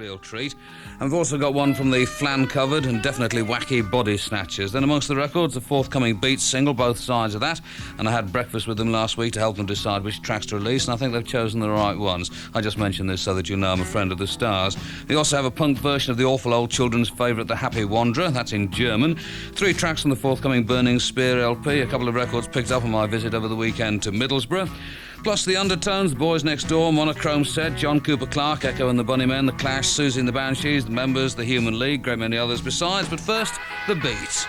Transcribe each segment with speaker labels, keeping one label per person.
Speaker 1: real treat. And we've also got one from the flan-covered and definitely wacky Bodysnatchers. Then amongst the records, the forthcoming Beat single, both sides of that. And I had breakfast with them last week to help them decide which tracks to release, and I think they've chosen the right ones. I just mentioned this so that you know I'm a friend of the stars. They also have a punk version of the awful old children's favourite, The Happy Wanderer. That's in German. 3 tracks from the forthcoming Burning Spear LP. A couple of records picked up on my visit over the weekend to Middlesbrough. Plus the Undertones, The Boys Next Door, Monochrome Set, John Cooper Clarke, Echo and the Bunnymen, The Clash, Siouxsie and the Banshees, The Members, The Human League, great many others besides. But first, The Beat.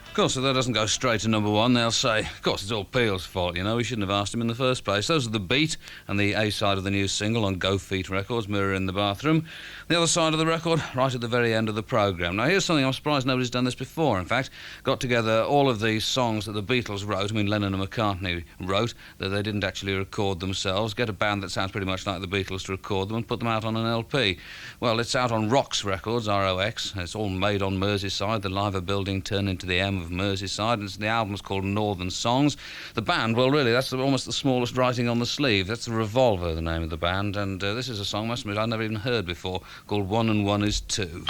Speaker 1: Of course, if that doesn't go straight to number one, they'll say, of course, it's all Peel's fault, you know, we shouldn't have asked him in the first place. Those are The Beat and the A-side of the new single on Go Feet Records, Mirror in the Bathroom. The other side of the record, right at the very end of the programme. Now, here's something I'm surprised nobody's done this before. In fact, got together all of these songs that the Beatles wrote, Lennon and McCartney wrote, that they didn't actually record themselves, get a band that sounds pretty much like the Beatles to record them and put them out on an LP. Well, it's out on Rox Records, R-O-X. It's all made on Merseyside. The Liver building turned into the M of Merseyside, and the album's called Northern Songs. The band, well, really, that's almost the smallest writing on the sleeve. That's the Revolver, the name of the band, and this is a song, must admit, I'd never even heard before, called 1 and 1 is 2.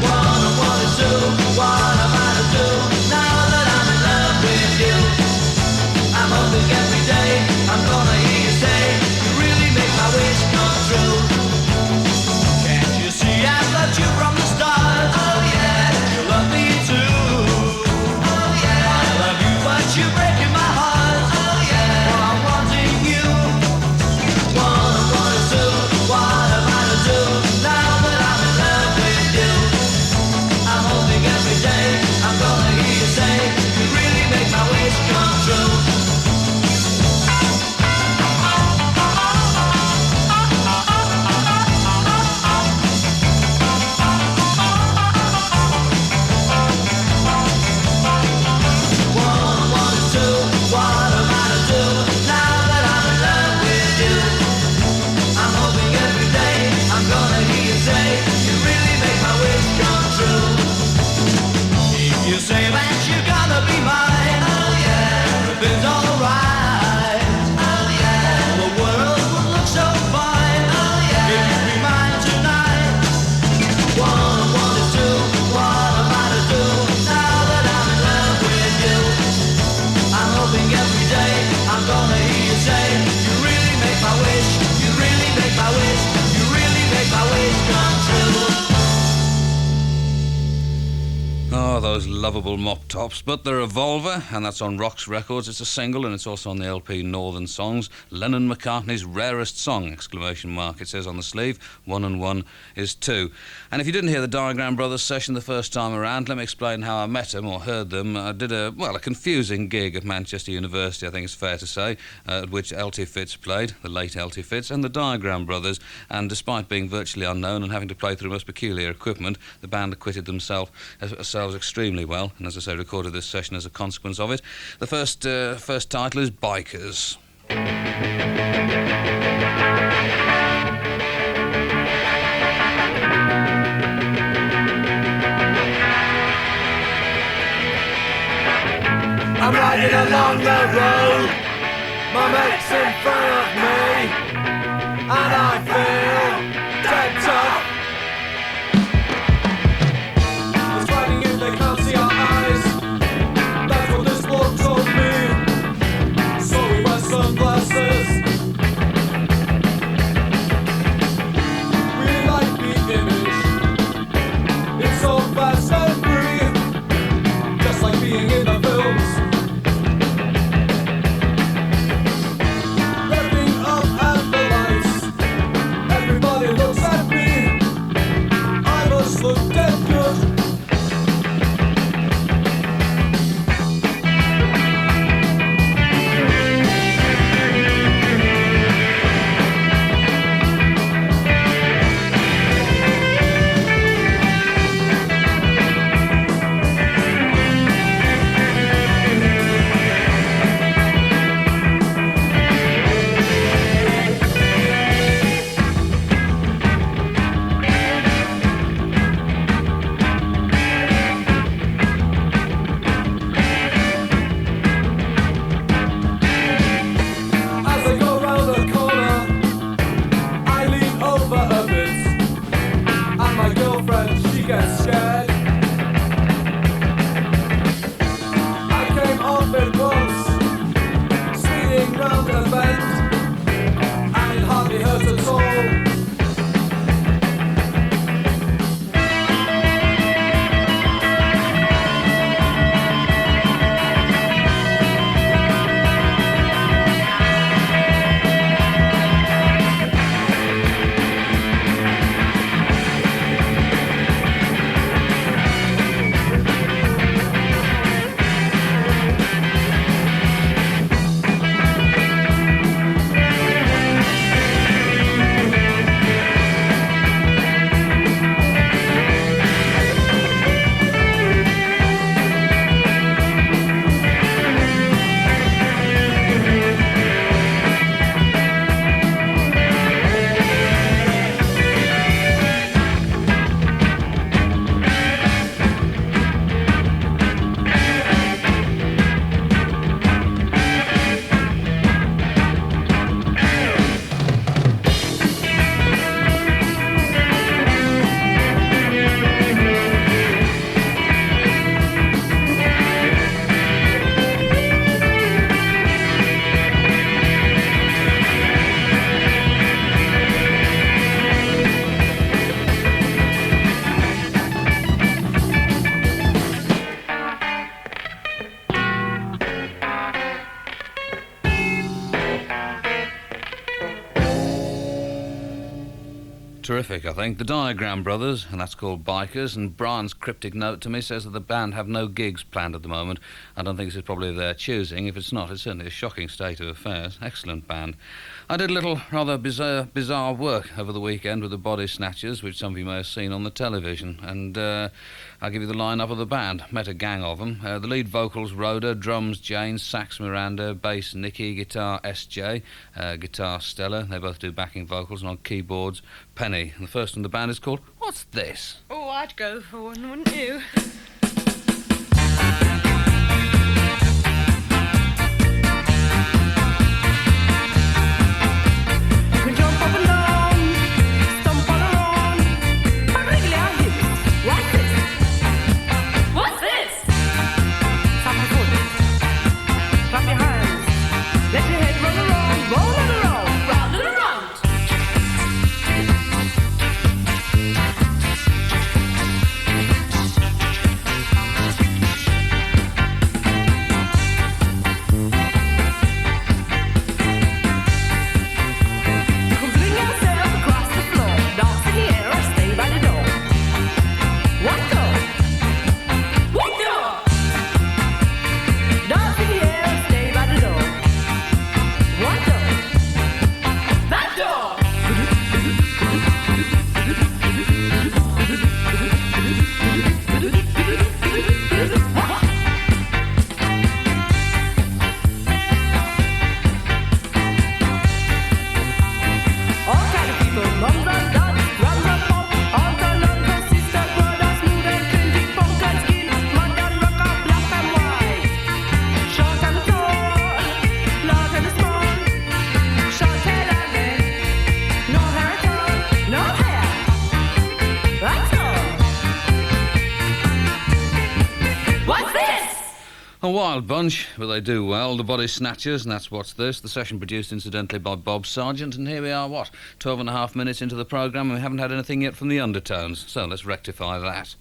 Speaker 2: One
Speaker 1: those lovable mop tops. But the Revolver, and that's on Rox Records. It's a single, and it's also on the LP Northern Songs. Lennon-McCartney's rarest song, exclamation mark. It says on the sleeve, 1 and 1 is 2. And if you didn't hear the Diagram Brothers session the first time around, let me explain how I met them, or heard them. I did a confusing gig at Manchester University, I think it's fair to say, at which L.T. Fitz played, the late L.T. Fitz, and the Diagram Brothers. And despite being virtually unknown and having to play through most peculiar equipment, the band acquitted themselves extremely well, and as I say, recorded this session as a consequence of it. The first title is Bikers.
Speaker 2: I'm riding along the road, my mate's in front of me, and I feel dead tough. It's riding in, they can't see our eyes, that's what this bloke told me, so we wear sunglasses. We like the image, it's so fast and free, just like being in the films.
Speaker 1: Terrific, I think. The Diagram Brothers, and that's called Bikers, and Brian's cryptic note to me says that the band have no gigs planned at the moment. I don't think this is probably their choosing. If it's not, it's certainly a shocking state of affairs. Excellent band. I did a little rather bizarre work over the weekend with the Bodysnatchers, which some of you may have seen on the television, and I'll give you the line-up of the band. Met a gang of them. The lead vocals, Rhoda, drums, Jane, sax, Miranda, bass, Nikki, guitar, SJ, guitar, Stella. They both do backing vocals, and on keyboards, Penny. And the first one of the band is called What's This?
Speaker 3: Oh, I'd go for one, wouldn't you?
Speaker 1: Wild bunch, but they do well. The Bodysnatchers, and that's What's This. The session produced incidentally by Bob Sargent, and here we are, 12 and a half minutes into the programme, and we haven't had anything yet from the Undertones, so let's rectify that.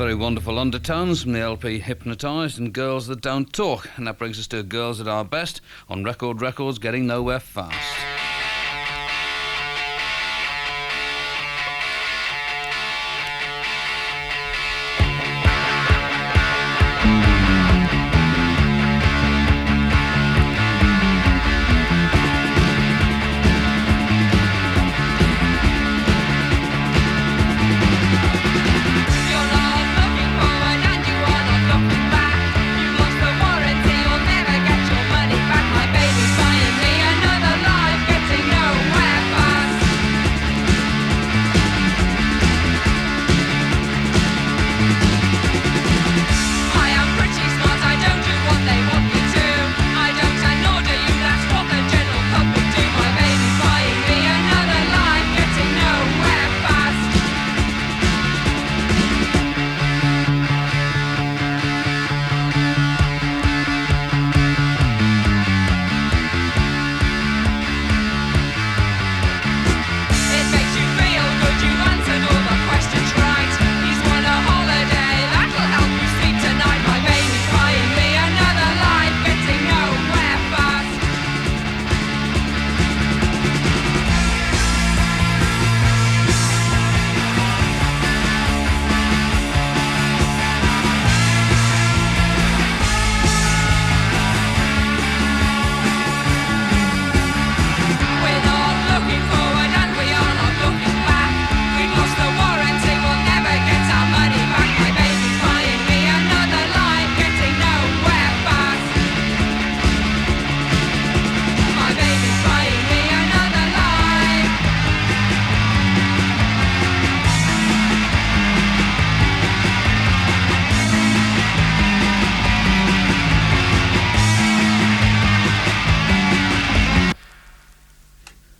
Speaker 1: Very wonderful Undertones from the LP Hypnotised and Girls That Don't Talk. And that brings us to Girls at Our Best on Record Records, Getting Nowhere Fast.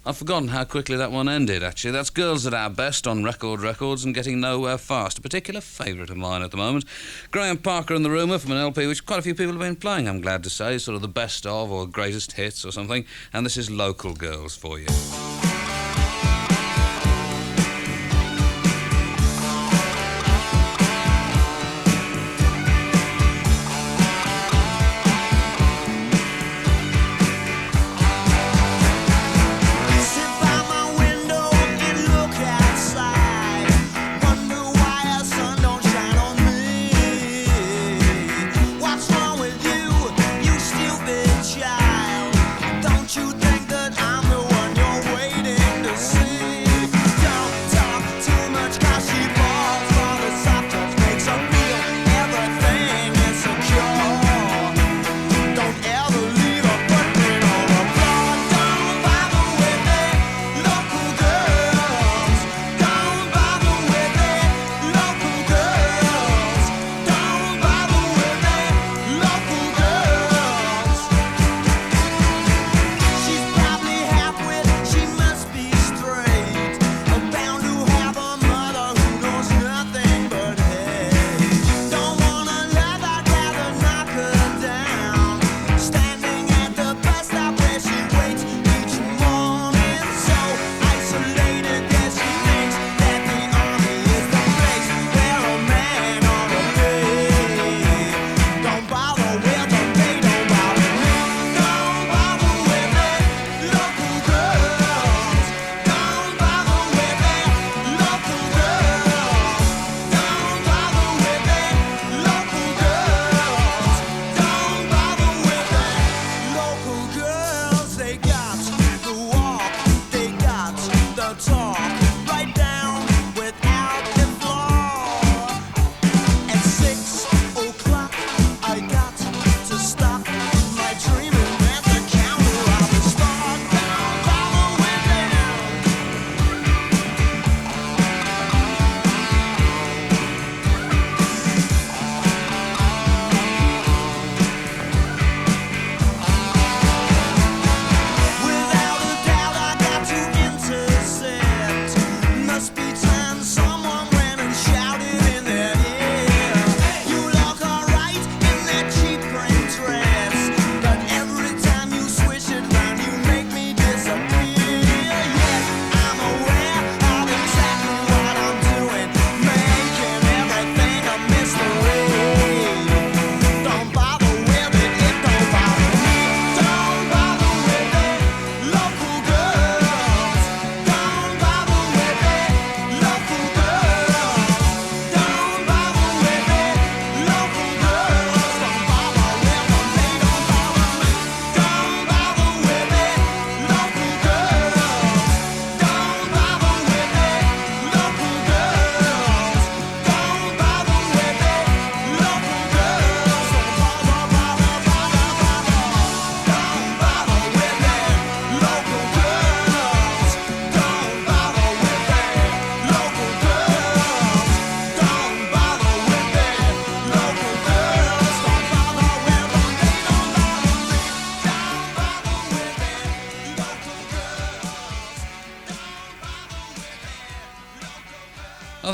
Speaker 1: I've forgotten how quickly that one ended, actually. That's Girls at Our Best on Record Records and Getting Nowhere Fast, a particular favourite of mine at the moment. Graham Parker and the Rumour from an LP which quite a few people have been playing, I'm glad to say, sort of the best of or greatest hits or something, and this is Local Girls for you.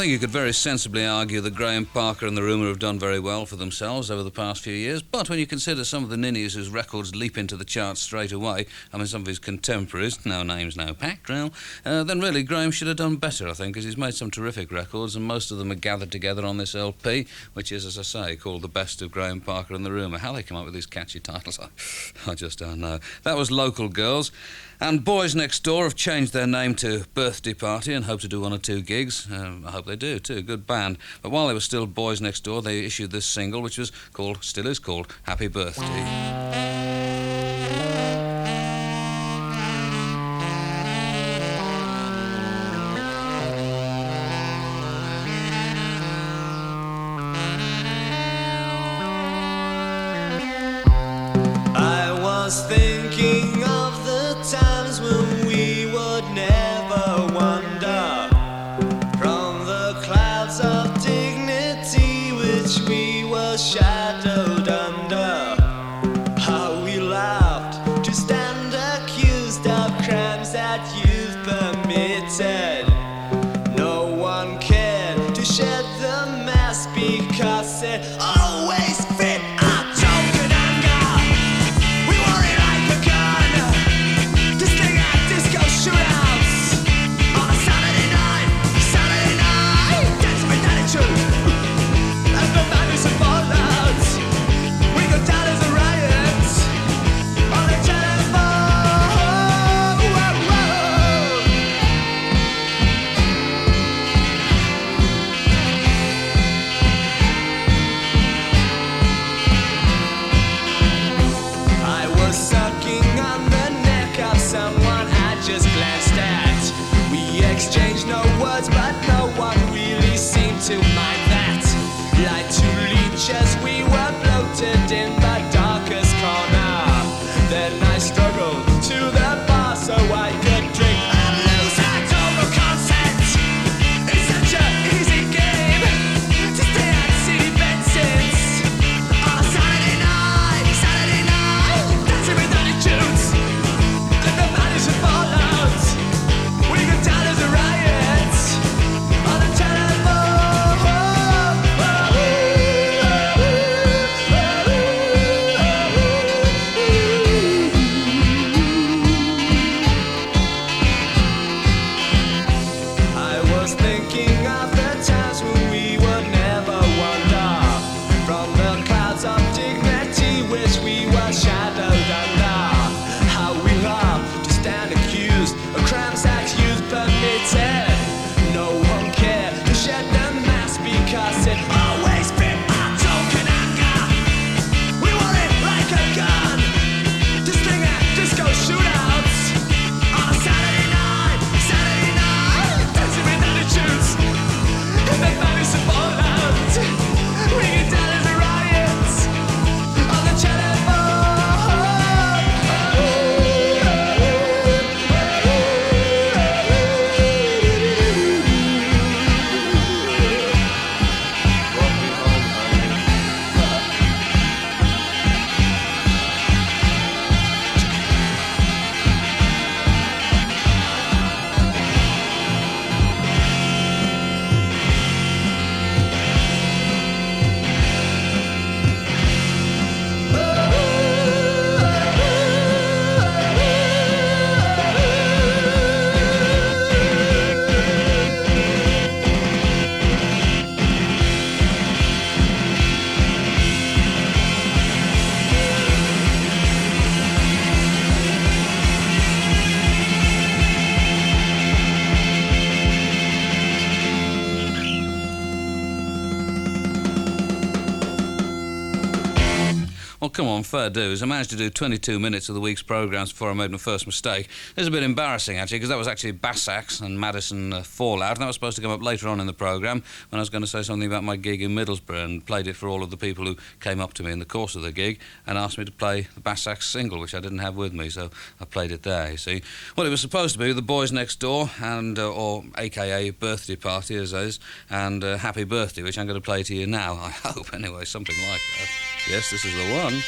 Speaker 1: think you could very sensibly argue that Graham Parker and the Rumour have done very well for themselves over the past few years, but when you consider some of the ninnies whose records leap into the charts straight away, I mean some of his contemporaries, no names, no pack drill, then really Graham should have done better, I think, because he's made some terrific records, and most of them are gathered together on this LP, which is, as I say, called The Best of Graham Parker and the Rumour. How they come up with these catchy titles, I just don't know. That was Local Girls. And Boys Next Door have changed their name to Birthday Party and hope to do 1 or 2 gigs. I hope they do too, good band. But while they were still Boys Next Door, they issued this single, which was called, still is called, Happy Birthday.
Speaker 2: Thinking of the times when we would never wander from the clouds of dignity which we were shadowed under. How we laughed to stand accused of crimes that you've permitted. No one cared to shed the mask because it always fit our token anger. We wore it like a gun to sting at disco shootouts on a Saturday night, dancing with attitude. And the madness of fallout, we go down as a riot on the telephone. I was sucking on the neck of someone I just glanced at. We exchanged no words, but no one really seemed to mind that. Like two leeches, we were bloated in the darkest corner. Then I struggled to the bar so I could drink and lose our total consent. It's such an easy game to stay at City Benson's on a Saturday night, dancing with attitudes. And the madness of fallout, we go down as a riot on the telephone. I was thinking of the times when we would never wander from the clouds of dignity which we were shadowed under. How we laughed to stand accused of crimes that you've permitted. No one cared to shed the mask because it always fit our token anger. We wore it like a gun to sting at disco shootouts on a Saturday night, dancing with attitudes. And the madness of fallout, we get down as a riot on the telephone.
Speaker 1: Well, come on, fair dues. I managed to do 22 minutes of the week's programmes before I made my first mistake. It was a bit embarrassing, actually, because that was actually Basczax and Madison Fallout, and that was supposed to come up later on in the programme when I was going to say something about my gig in Middlesbrough and played it for all of the people who came up to me in the course of the gig and asked me to play the Basczax single, which I didn't have with me, so I played it there, you see. Well, it was supposed to be The Boys Next Door, and or a.k.a. Birthday Party, as is, and Happy Birthday, which I'm going to play to you now, I hope, anyway, something like that. Yes, this is the one.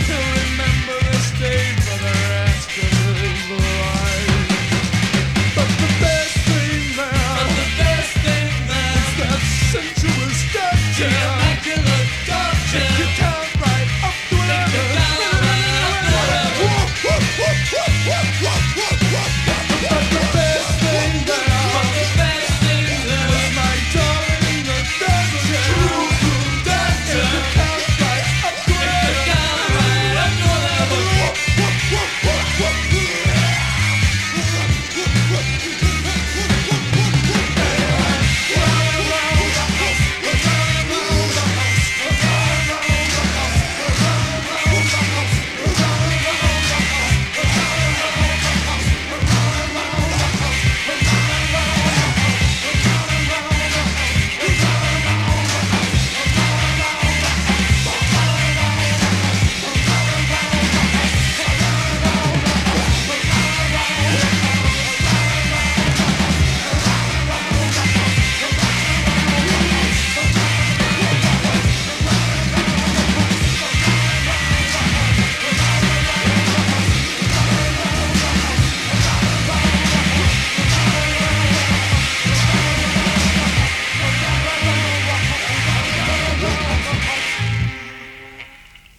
Speaker 2: He'll remember this day for the rest of his life. But the best thing there is that sensuous doctor. The immaculate doctor. You count right up to 11. But the best thing there is my darling, the doctor. If you count right up to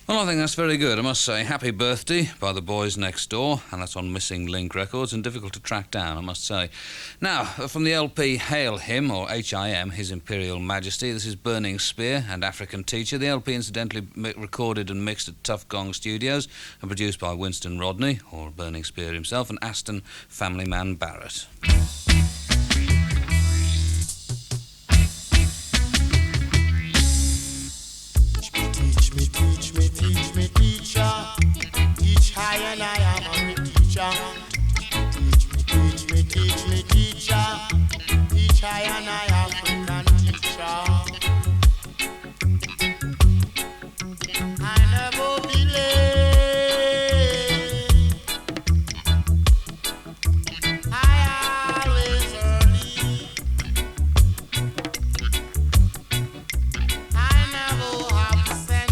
Speaker 1: 'Well, I think that's very good, I must say. Happy Birthday by the Boys Next Door, and that's on Missing Link Records, and difficult to track down, I must say. Now, from the LP Hail Him, or H.I.M, His Imperial Majesty, this is Burning Spear and African Teacher. The LP incidentally recorded and mixed at Tough Gong Studios and produced by Winston Rodney, or Burning Spear himself, and Aston Family Man Barrett.
Speaker 4: Teach me, teacher. Teach high and I am a teacher. Teach me, teacher. Teach high and I African teacher. I never be late. I always early. I never have to send.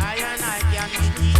Speaker 4: I and I can be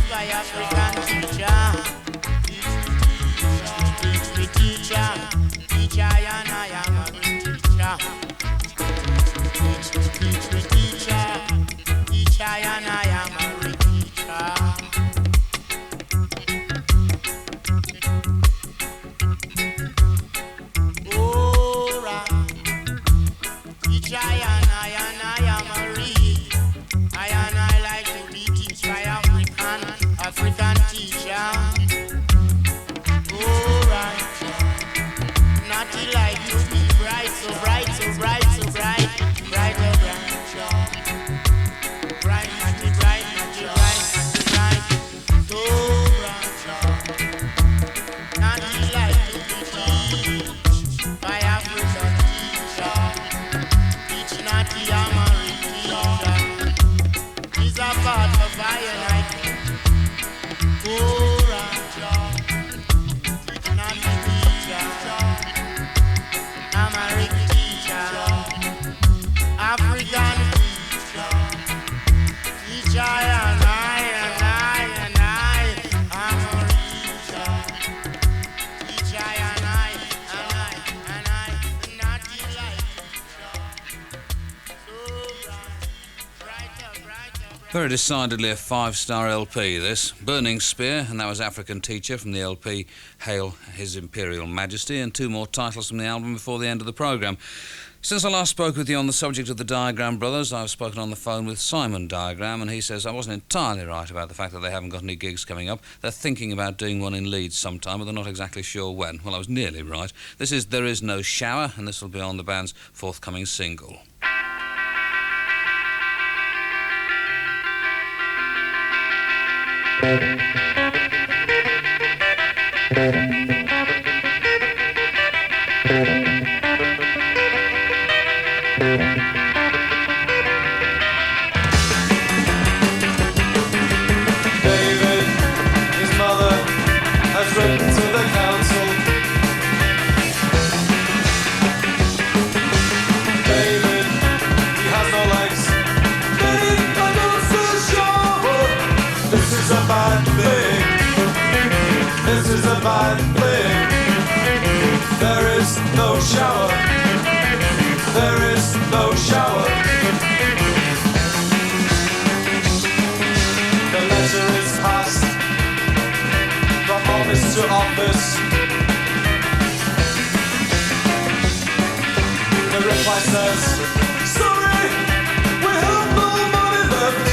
Speaker 1: very decidedly a 5-star LP, this. Burning Spear, and that was African Teacher from the LP Hail His Imperial Majesty, and 2 more titles from the album before the end of the programme. Since I last spoke with you on the subject of the Diagram Brothers, I've spoken on the phone with Simon Diagram, and he says I wasn't entirely right about the fact that they haven't got any gigs coming up. They're thinking about doing one in Leeds sometime, but they're not exactly sure when. Well, I was nearly right. This is There Is No Shower, and this will be on the band's forthcoming single.
Speaker 2: David, his mother, has written to the council. David, he has no legs. David, I don't feel sure. This is a bad thing. This is a bad thing. There is no shower. There is no shower. The letter is passed from office to office. The reply says, sorry, we have no money left.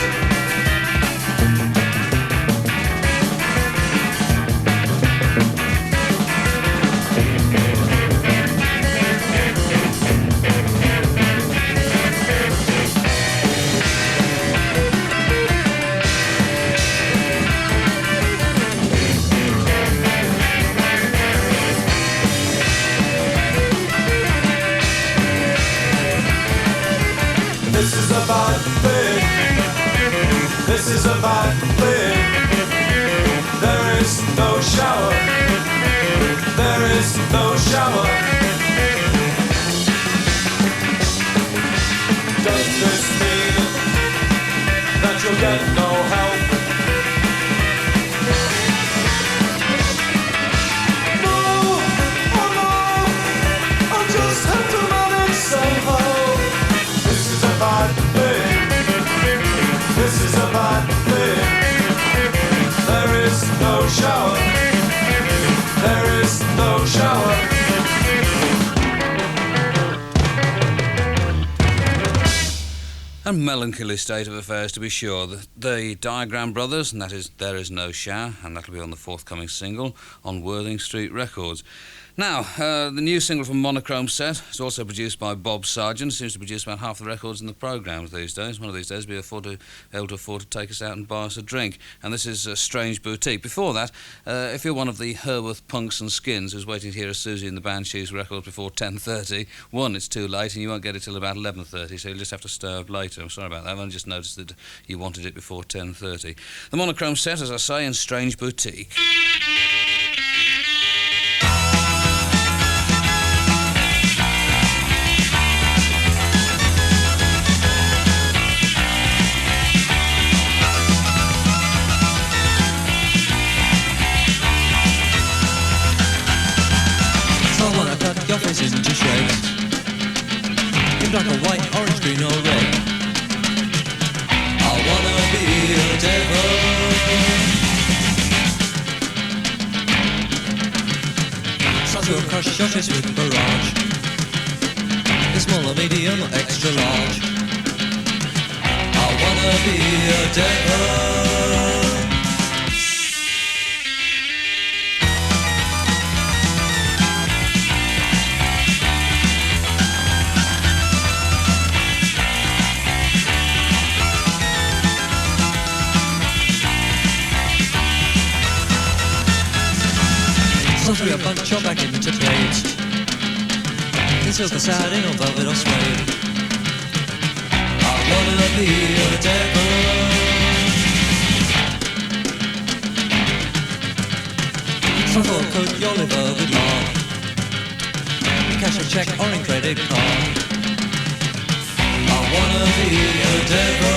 Speaker 2: This is a bad thing. This is a bad thing. There is no shower. There is no shower. Does this mean that you'll get no help? No, oh no, I'll just have to manage somehow. This is a bad thing. This is a bad thing. There is no shower. There is no shower.
Speaker 1: A melancholy state of affairs, to be sure. The Diagram Brothers, and that is There Is No Shower, and that'll be on the forthcoming single on Worthing Street Records. Now, the new single from Monochrome set is also produced by Bob Sargent. Seems to produce about half the records in the programmes these days. One of these days we'll be able to afford to take us out and buy us a drink. And this is Strange Boutique. Before that, if you're one of the Herworth punks and skins who's waiting to hear a Siouxsie and the Banshees record before 10:30, one, it's too late and you won't get it till about 11:30, so you'll just have to stay up later. I'm sorry about that. I only just noticed that you wanted it before 10:30. The Monochrome set, as I say, in Strange Boutique.
Speaker 5: Your face into shreds, in black or white, orange, green or red. I wanna be a devil. Start to crush your chest with barrage. In small or medium or extra large. I wanna be a devil. Songs we a bunch of back into plates. In silk or satin or velvet or suede. I wanna be a devil. Some for a coat, your liver with lard. Cash or check or in credit card. I wanna be a devil.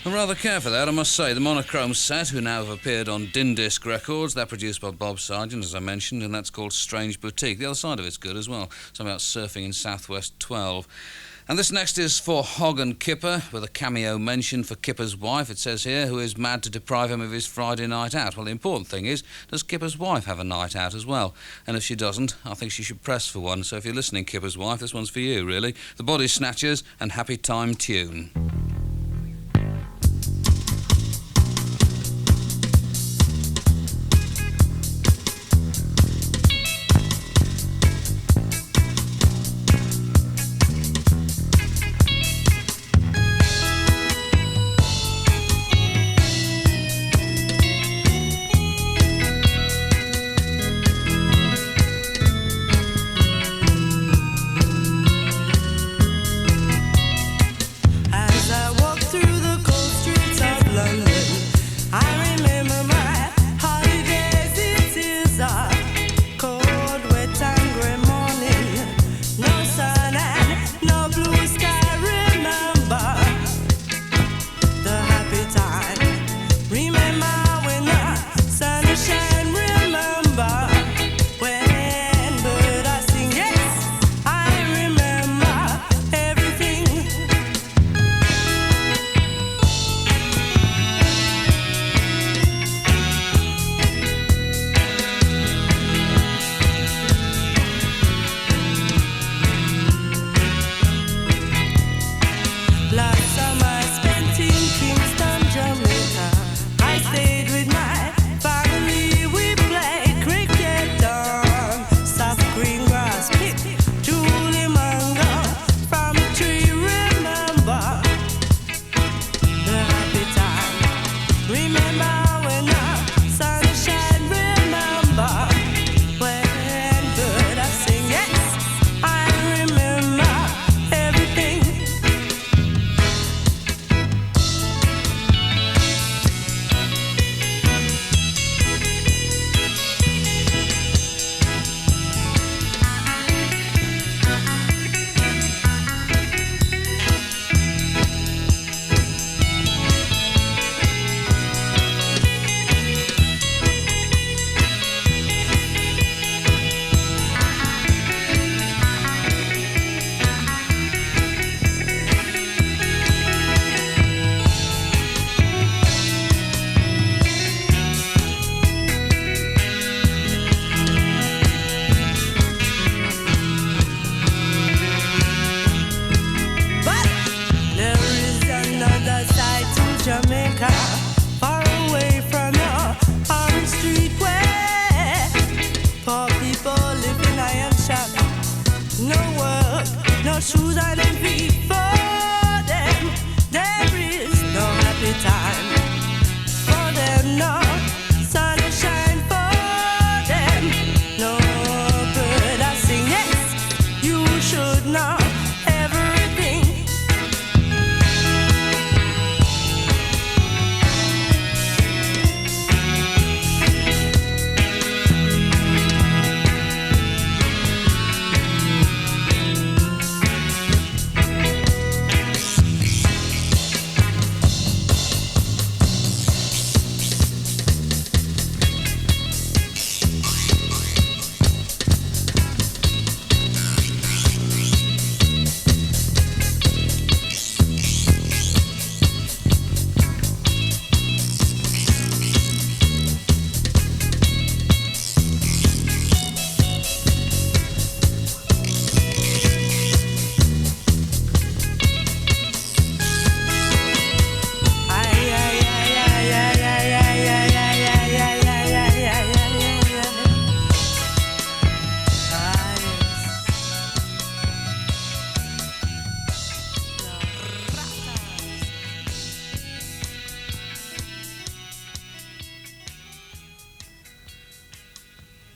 Speaker 1: I rather care for that, I must say. The Monochrome set, who now have appeared on Dindisc Records, they're produced by Bob Sargent, as I mentioned, and that's called Strange Boutique. The other side of it's good as well. Something about surfing in Southwest 12. And this next is for Hog and Kipper, with a cameo mention for Kipper's wife, it says here, who is mad to deprive him of his Friday night out. Well, the important thing is, does Kipper's wife have a night out as well? And if she doesn't, I think she should press for one. So if you're listening, Kipper's wife, this one's for you, really. The Bodysnatchers and Happy Time Tune.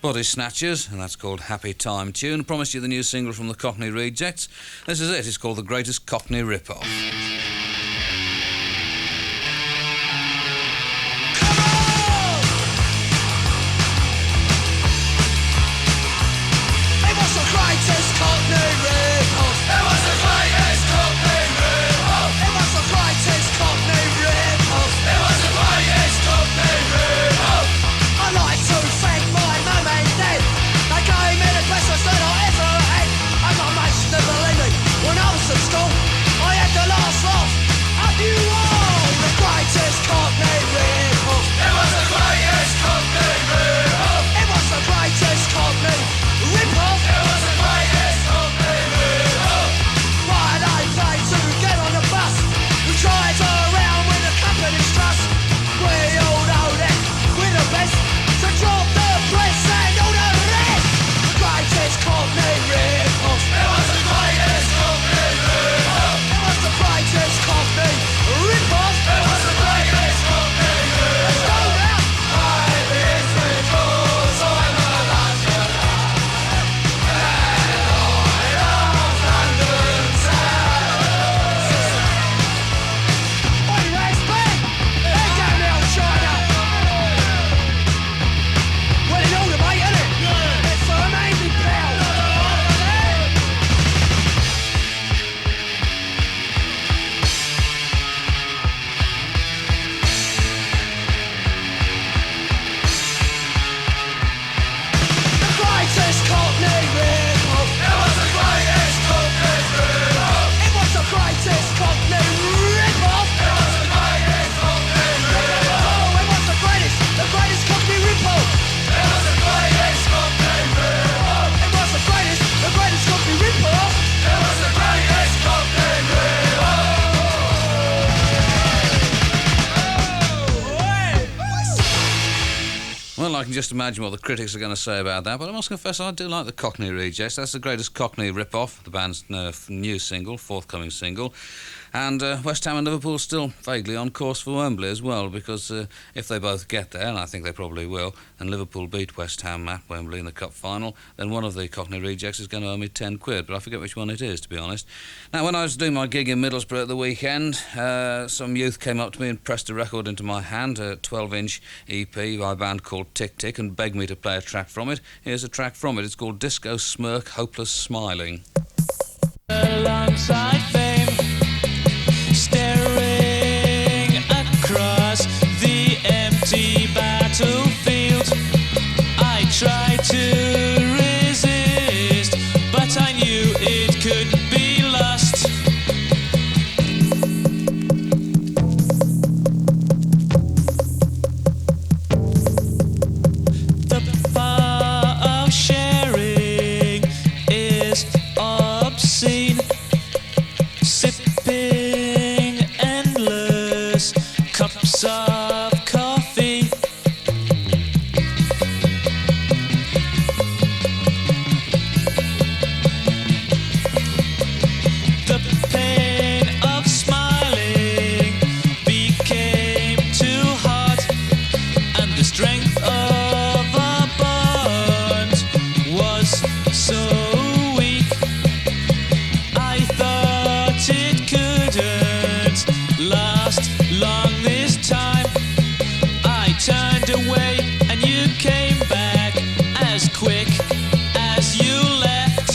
Speaker 1: Bodysnatchers, and that's called Happy Time Tune. I promised you the new single from the Cockney Rejects. This is it. It's called The Greatest Cockney Rip-Off.
Speaker 2: It was the greatest Cockney rip-off. It was the greatest Cockney rip-off.
Speaker 1: I can just imagine what the critics are going to say about that, but I must confess I do like the Cockney Rejects. That's the greatest Cockney rip-off, the band's new single, forthcoming single. And West Ham and Liverpool still vaguely on course for Wembley as well, because if they both get there, and I think they probably will, and Liverpool beat West Ham at Wembley in the Cup final, then one of the Cockney Rejects is going to owe me 10 quid, but I forget which one it is, to be honest. Now, when I was doing my gig in Middlesbrough at the weekend, some youth came up to me and pressed a record into my hand, a 12-inch EP by a band called Tick Tick, and begged me to play a track from it. Here's a track from it. It's called Disco Smirk, Hopeless Smiling.
Speaker 2: Alongside fame, staring across the empty battlefield, I tried to resist, but I knew it couldn't be lost. The power of sharing is obscene. Sipping endless cups of coffee. The pain of smiling became too hard, and the strength of our bond was so weak. I thought it couldn't last long this time. I turned away and you came back as quick as you left.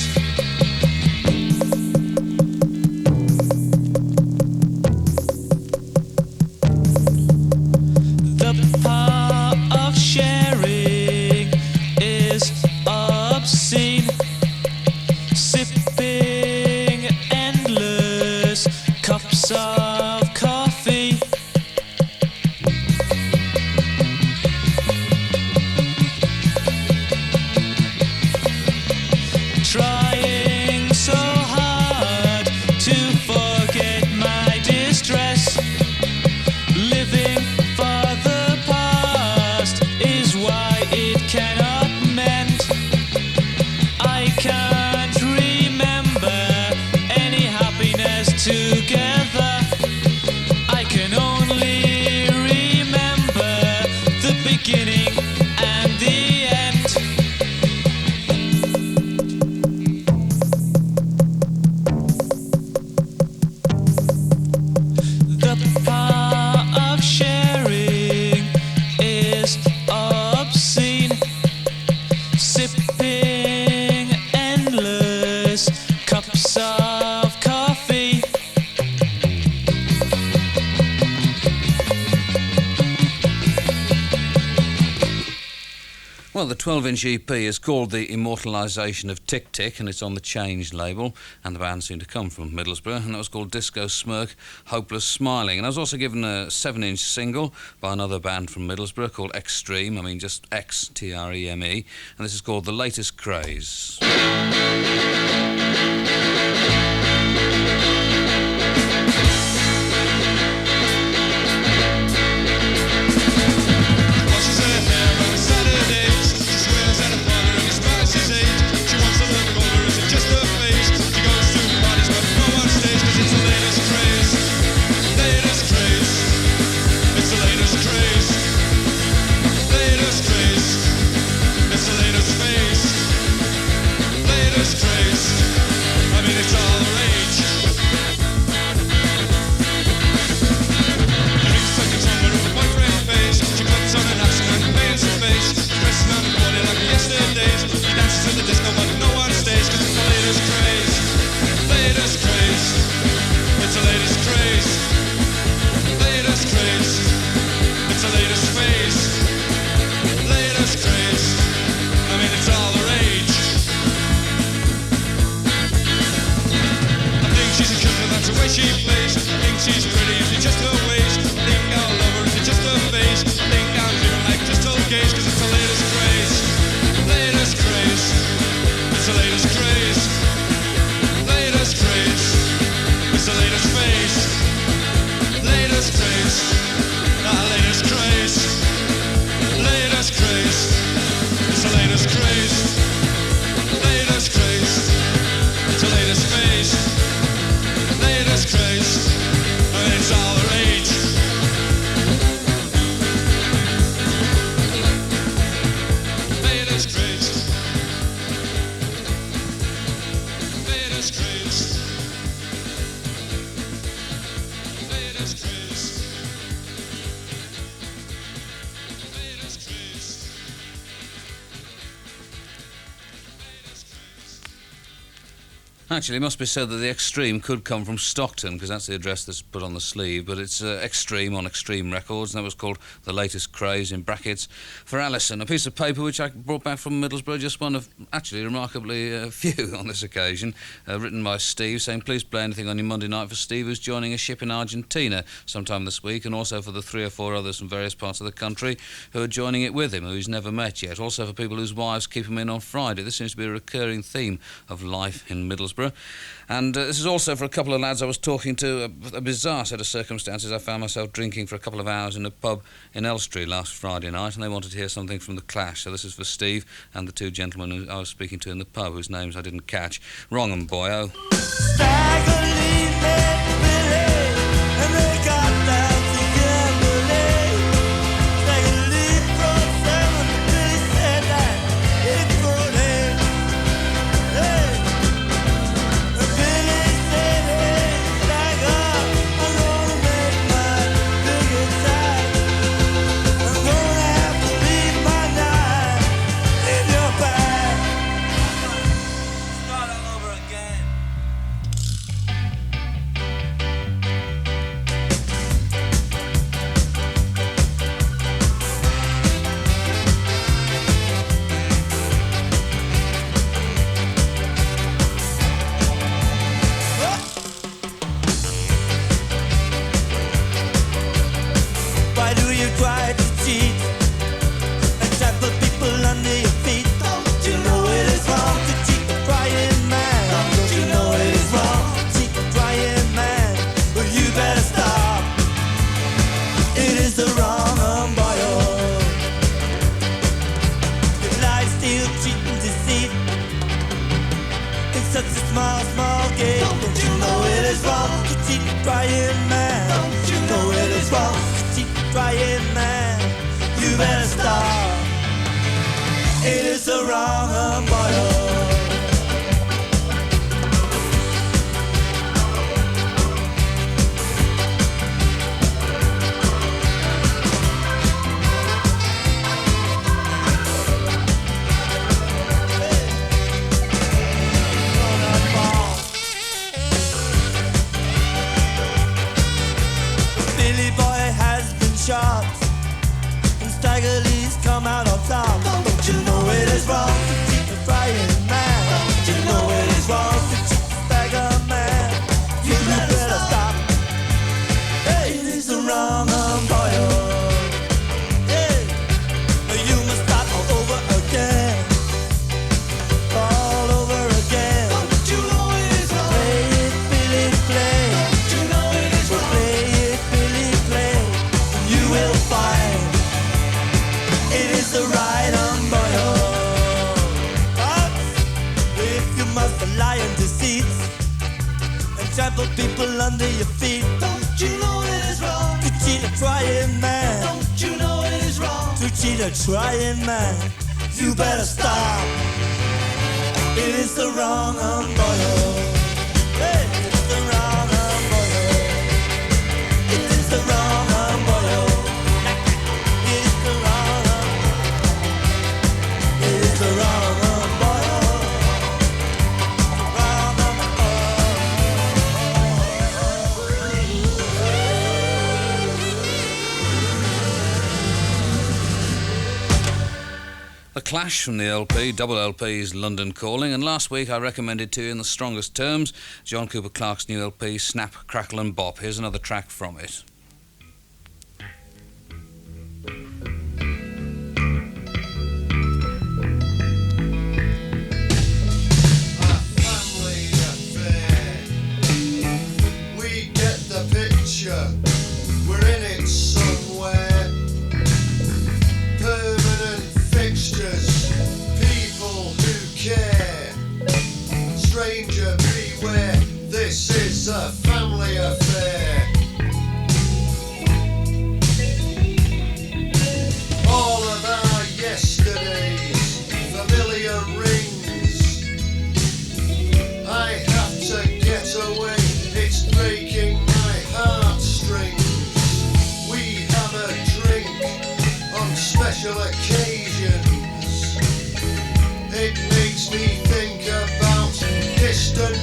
Speaker 2: The power of sharing is obscene. Sipping endless cups of coffee. Trying so hard to forget my distress. Living for the past is why it cannot mend. I can't remember any happiness together. I can only remember the beginning and the end. The power of sharing is obscene. Sipping endless cups of coffee.
Speaker 1: Well, the 12-inch EP is called the Immortalisation of Tick Tick, and it's on the Change label, and the band seemed to come from Middlesbrough, and that was called Disco Smirk, Hopeless Smiling. And I was also given a 7-inch single by another band from Middlesbrough called Xtreme, I mean just Xtreme, and this is called The Latest Craze.
Speaker 6: Washes her hair on Saturdays. She swears at her father and his price is 8. She wants to look older, is it just her face? She goes to parties but no one stays, cause it's the latest craze. Latest craze. It's the latest craze. Latest craze. It's the latest phase. Latest craze. I mean it's all the rage. Every second song with her boyfriend face. She puts on an accent and paints her face. Dressing on the body like yesterday's. She dances in the disco but no one stays, cause it's the latest craze. Latest craze. It's the latest craze. Latest craze. It's the latest phase. Latest craze. I mean it's all the rage. I think she's a killer, that's the way she plays. I think she's pretty, is it just her waist? I think I'll love her, is it just her face? I think I'm feeling like crystal gaze, cause it's the latest craze. Latest craze. It's the latest craze. Latest craze. It's the latest phase. Latest craze. Latest craze. Latest craze.
Speaker 1: Actually, it must be said that the Xtreme could come from Stockton, because that's the address that's put on the sleeve, but it's Xtreme on Xtreme Records, and that was called The Latest Craze, in brackets, for Alison. A piece of paper which I brought back from Middlesbrough, just one of, actually, remarkably few on this occasion, written by Steve, saying, please play anything on your Monday night for Steve, who's joining a ship in Argentina sometime this week, and also for the 3 or 4 others from various parts of the country who are joining it with him, who he's never met yet. Also for people whose wives keep him in on Friday. This seems to be a recurring theme of life in Middlesbrough. And this is also for a couple of lads I was talking to. A bizarre set of circumstances. I found myself drinking for a couple of hours in a pub in Elstree last Friday night, and they wanted to hear something from The Clash. So this is for Steve and the 2 gentlemen who I was speaking to in the pub, whose names I didn't catch. Wrong 'em, boyo.
Speaker 2: People under your feet. Don't you know it is wrong to cheat a trying man? Don't you know it is wrong to cheat a trying man? You better stop. It is the wrong boyo. Hey, it's the wrong boyo. It is the wrong boyo. It's the wrong. It is the wrong boyo.
Speaker 1: The Clash from the LP, double LP's London Calling, and last week I recommended to you in the strongest terms John Cooper Clarke's new LP, Snap, Crackle and Bop. Here's another track from it.
Speaker 7: We get the picture, we're in it somewhere. Permanent fixtures, people who care. Stranger beware, this is a family affair. All of our yesterdays, familiar rings. I have to get away, it's breaking my heartstrings. We have a drink on special occasions. It makes me think about distant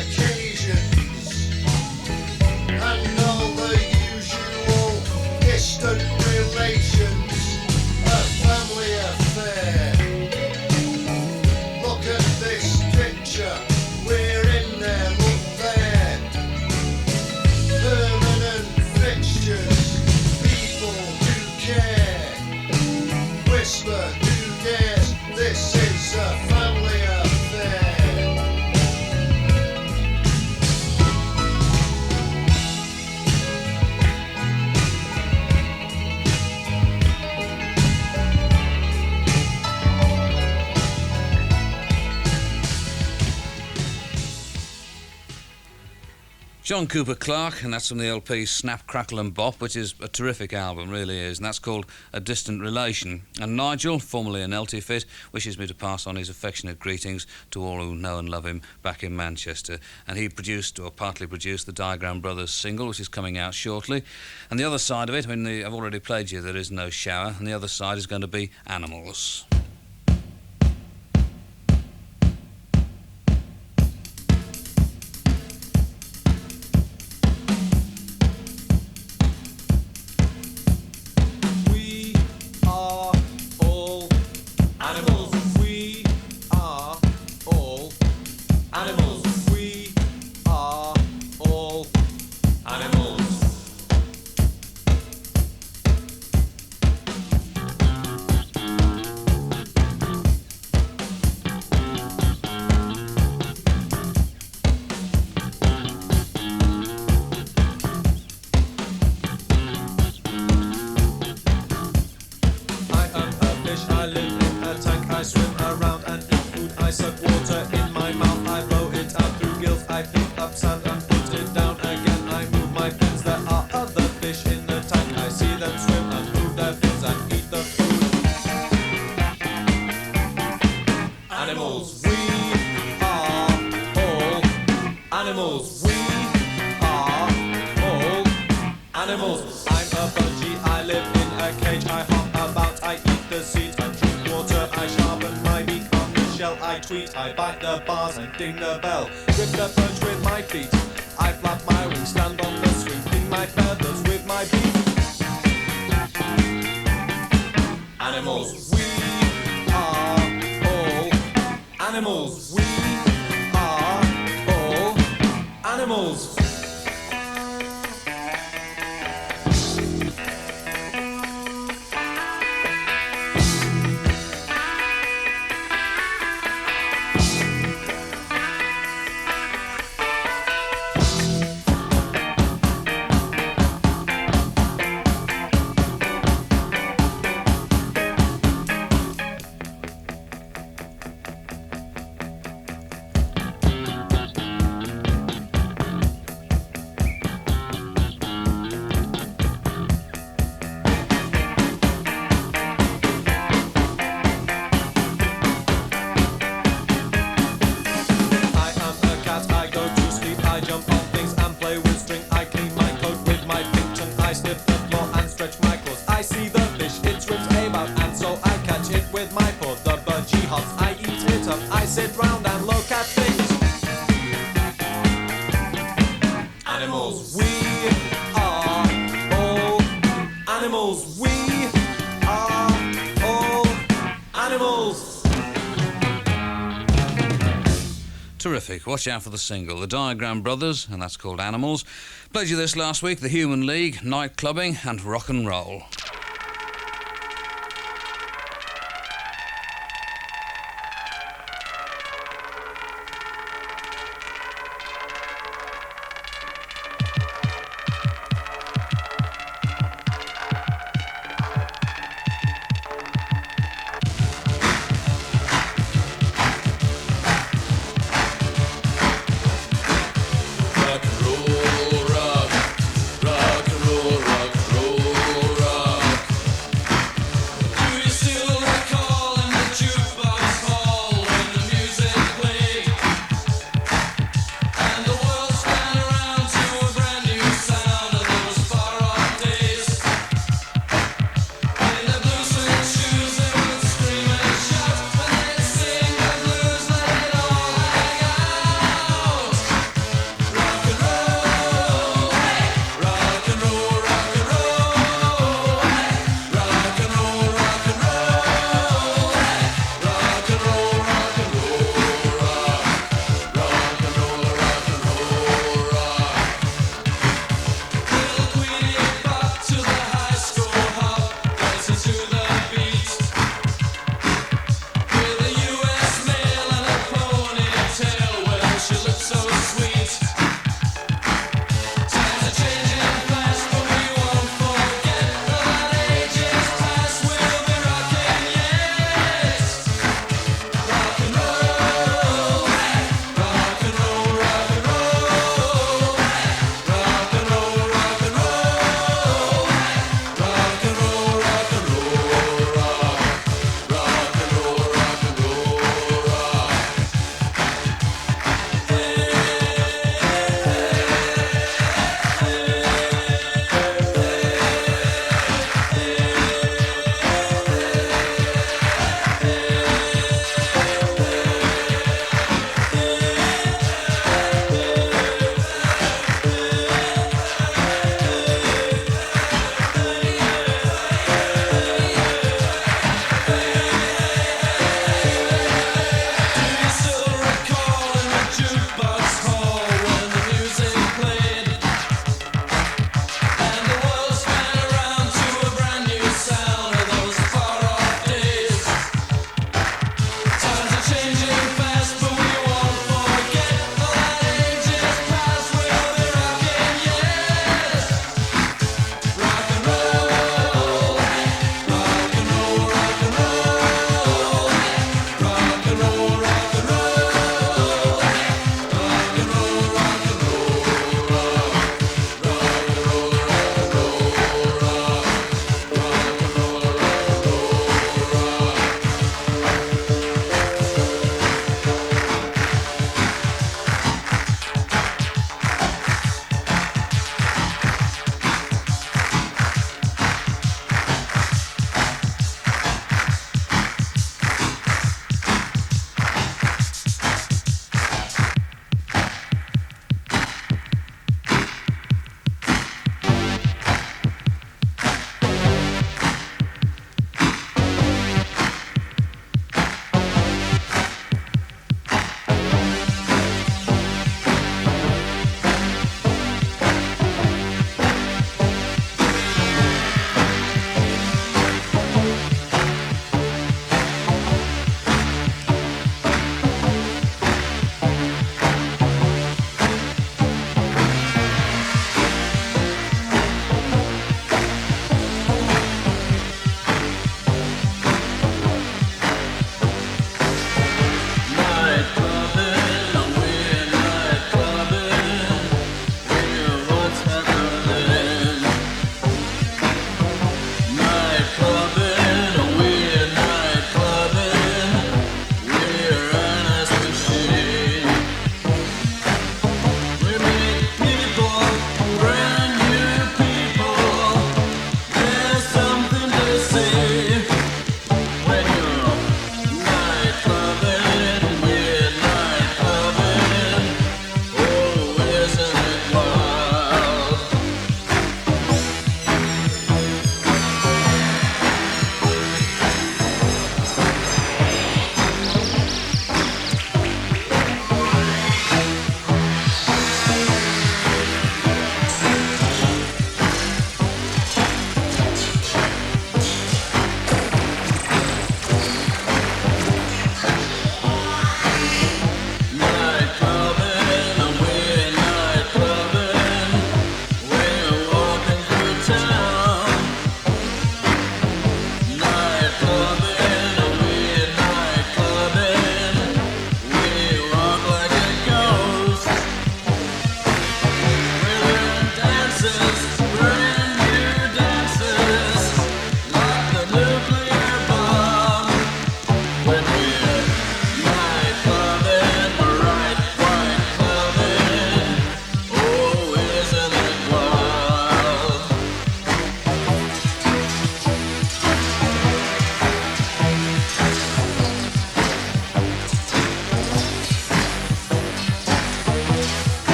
Speaker 7: occasions and all the usual distant relations, a family affair. Look at this picture, we're in there, look there. Permanent fixtures, people who care. Whisper, who dares, this is a family affair.
Speaker 1: John Cooper Clarke, and that's from the LP Snap, Crackle and Bop, which is a terrific album, really is, and that's called A Distant Relation. And Nigel, formerly an LT Fit, wishes me to pass on his affectionate greetings to all who know and love him back in Manchester. And he produced, or partly produced, the Diagram Brothers single, which is coming out shortly. And the other side of it, I mean, I've already played you There Is No Shower, and the other side is going to be Animals.
Speaker 8: We are all animals. We are all animals. We are all animals. I am a fish, I live in a tank, I swim around and eat food, I suck water in my mouth, I blow it out through gills, I pick up sand and put it down again, I move my fins, there are other fish in the tank, I see them swim and move their fins and eat the food. Animals, we are all animals, we are all animals. I'm a bungee, I live in a cage, I hop about, I eat the seeds and drink water, I sharpen my beak on the shell, I tweet, I bite the bars and ding the bell, grip the perch with my feet, I flap my wings, stand on the swing, ding my feathers with my beak. Animals, we are all animals, we are all animals. I am a cat, I go to sleep, I jump on things and play with string, I clean my coat with my pink tongue, I sniff the floor and stretch my claws, I see the fish, it swims about, and so I catch it with my paw, the budgie hops, I eat it up, I sit round and look at things. Animals, we are all animals, we are all animals.
Speaker 1: Terrific. Watch out for the single. The Diagram Brothers, and that's called Animals. Played you this last week, The Human League, Nightclubbing and Rock and Roll.
Speaker 9: Rock and roll, rock and roll, rock and roll, rock.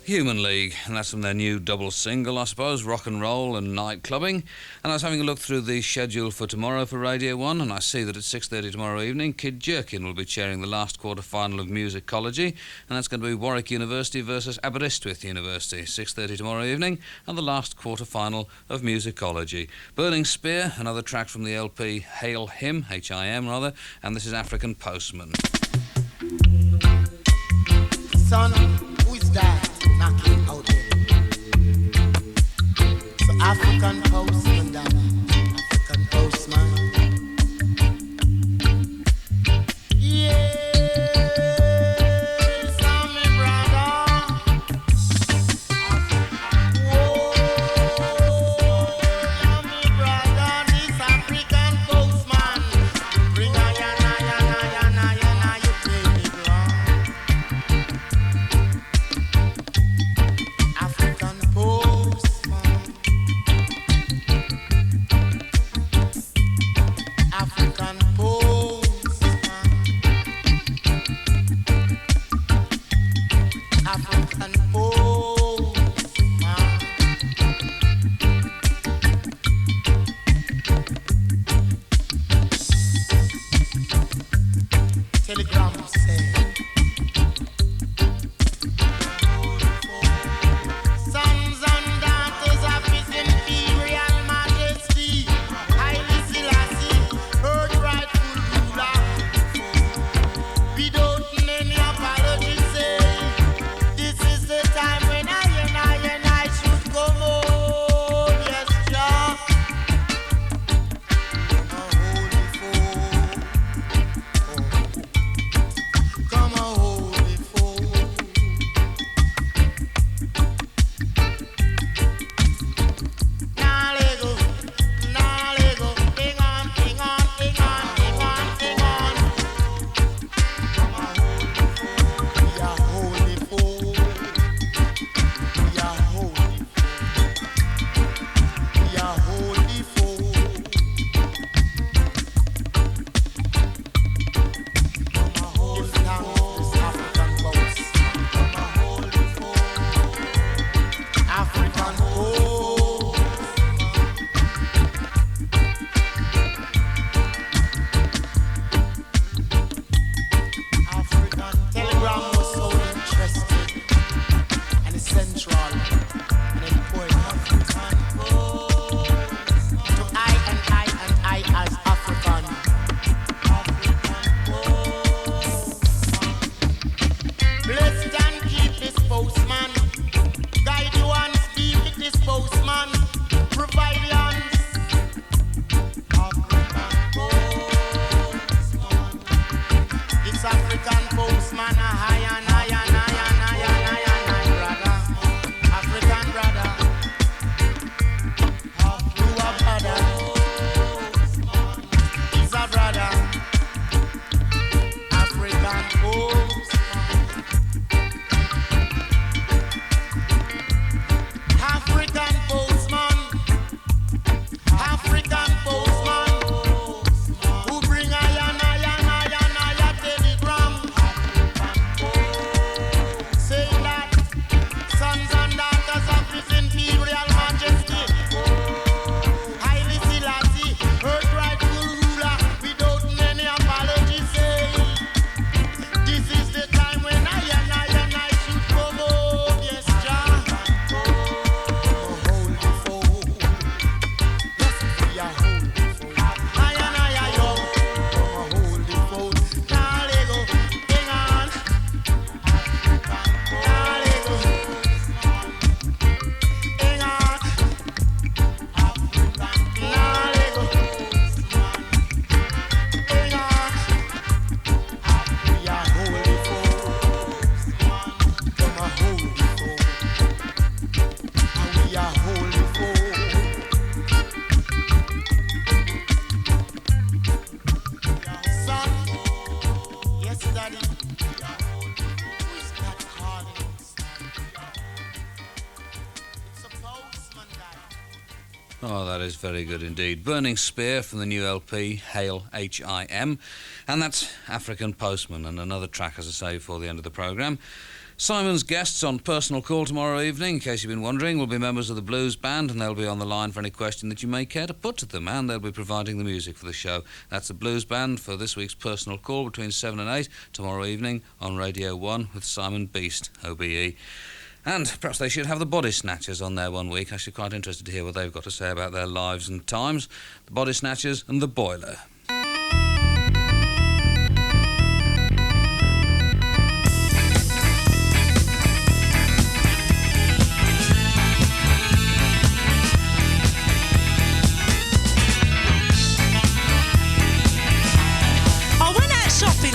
Speaker 1: Human League, and that's from their new double single, I suppose, Rock and Roll and Nightclubbing. And I was having a look through the schedule for tomorrow for Radio 1, and I see that at 6:30 tomorrow evening, Kid Jerkin will be chairing the last quarter-final of Musicology, and that's going to be Warwick University versus Aberystwyth University, 6:30 tomorrow evening, and the last quarter-final of Musicology. Burning Spear, another track from the LP H.I.M, H.I.M rather, and this is African Postman.
Speaker 4: Son, who is that knocking out there? So African postman, daddy. African postman. Yes, I'm my brother. Whoa, I'm my brother. This African postman. Bring a yana, you play me wrong. African postman. African postman. African postman. Telegram say. Sons and daughters of His Imperial Majesty, Haile Selassie, Earth rightful ruler. Without any apology, say, this is the time when I should come home. Yes, Jah. Come a holy fool. Nah, Lego, hang on. Come a holy fool. We are holy fool. Come a holy fool. This African boss. Come a holy fool. African fool. African Telegram was so interesting and essential and important. African to I as African. Blessed and keep this postman. Guide you and speak with this postman. Provide lands. African postman. This African postman a high and brother. African brother. You a brother. He's a brother. African postman. African postman. African postman. Who bring a yana telegram. Say that sons and daughters of His Imperial Majesty, Haile Selassie, Earth rightful ruler, without any apology, say, this is the time when I should come home. Yes, Jah. Holy fool. Yes, we are holy fool. I young. Holy fool. Now let go. Hang on. Now let go. Hang on. Now let go. Hang on. We are holy fools. Come a holy fool. And we are holy fools. Son, yes, Daddy. Who is that calling? It's a postman, Daddy.
Speaker 1: Oh, that is very good indeed. Burning Spear from the new LP, Hail H.I.M. And that's African Postman, and another track, as I say, before the end of the programme. Simon's guests on Personal Call tomorrow evening, in case you've been wondering, will be members of the blues band, and they'll be on the line for any question that you may care to put to them, and they'll be providing the music for the show. That's the blues band for this week's Personal Call between 7 and 8 tomorrow evening on Radio 1 with Simon Beast, OBE. And perhaps they should have the Bodysnatchers on there one week. Actually quite interested to hear what they've got to say about their lives and times. The Bodysnatchers and the Boiler.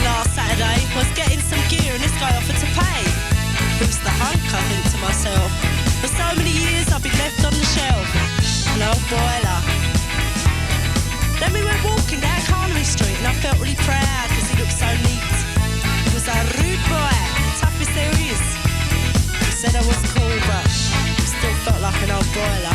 Speaker 9: Last Saturday was getting some gear and this guy offered to pay. Who's the hunk, I think to myself. For so many years I've been left on the shelf. An old boiler. Then we went walking down Carnary Street and I felt really proud because he looked so neat. He was a rude boy, the toughest there is. He said I was cool but still felt like an old boiler.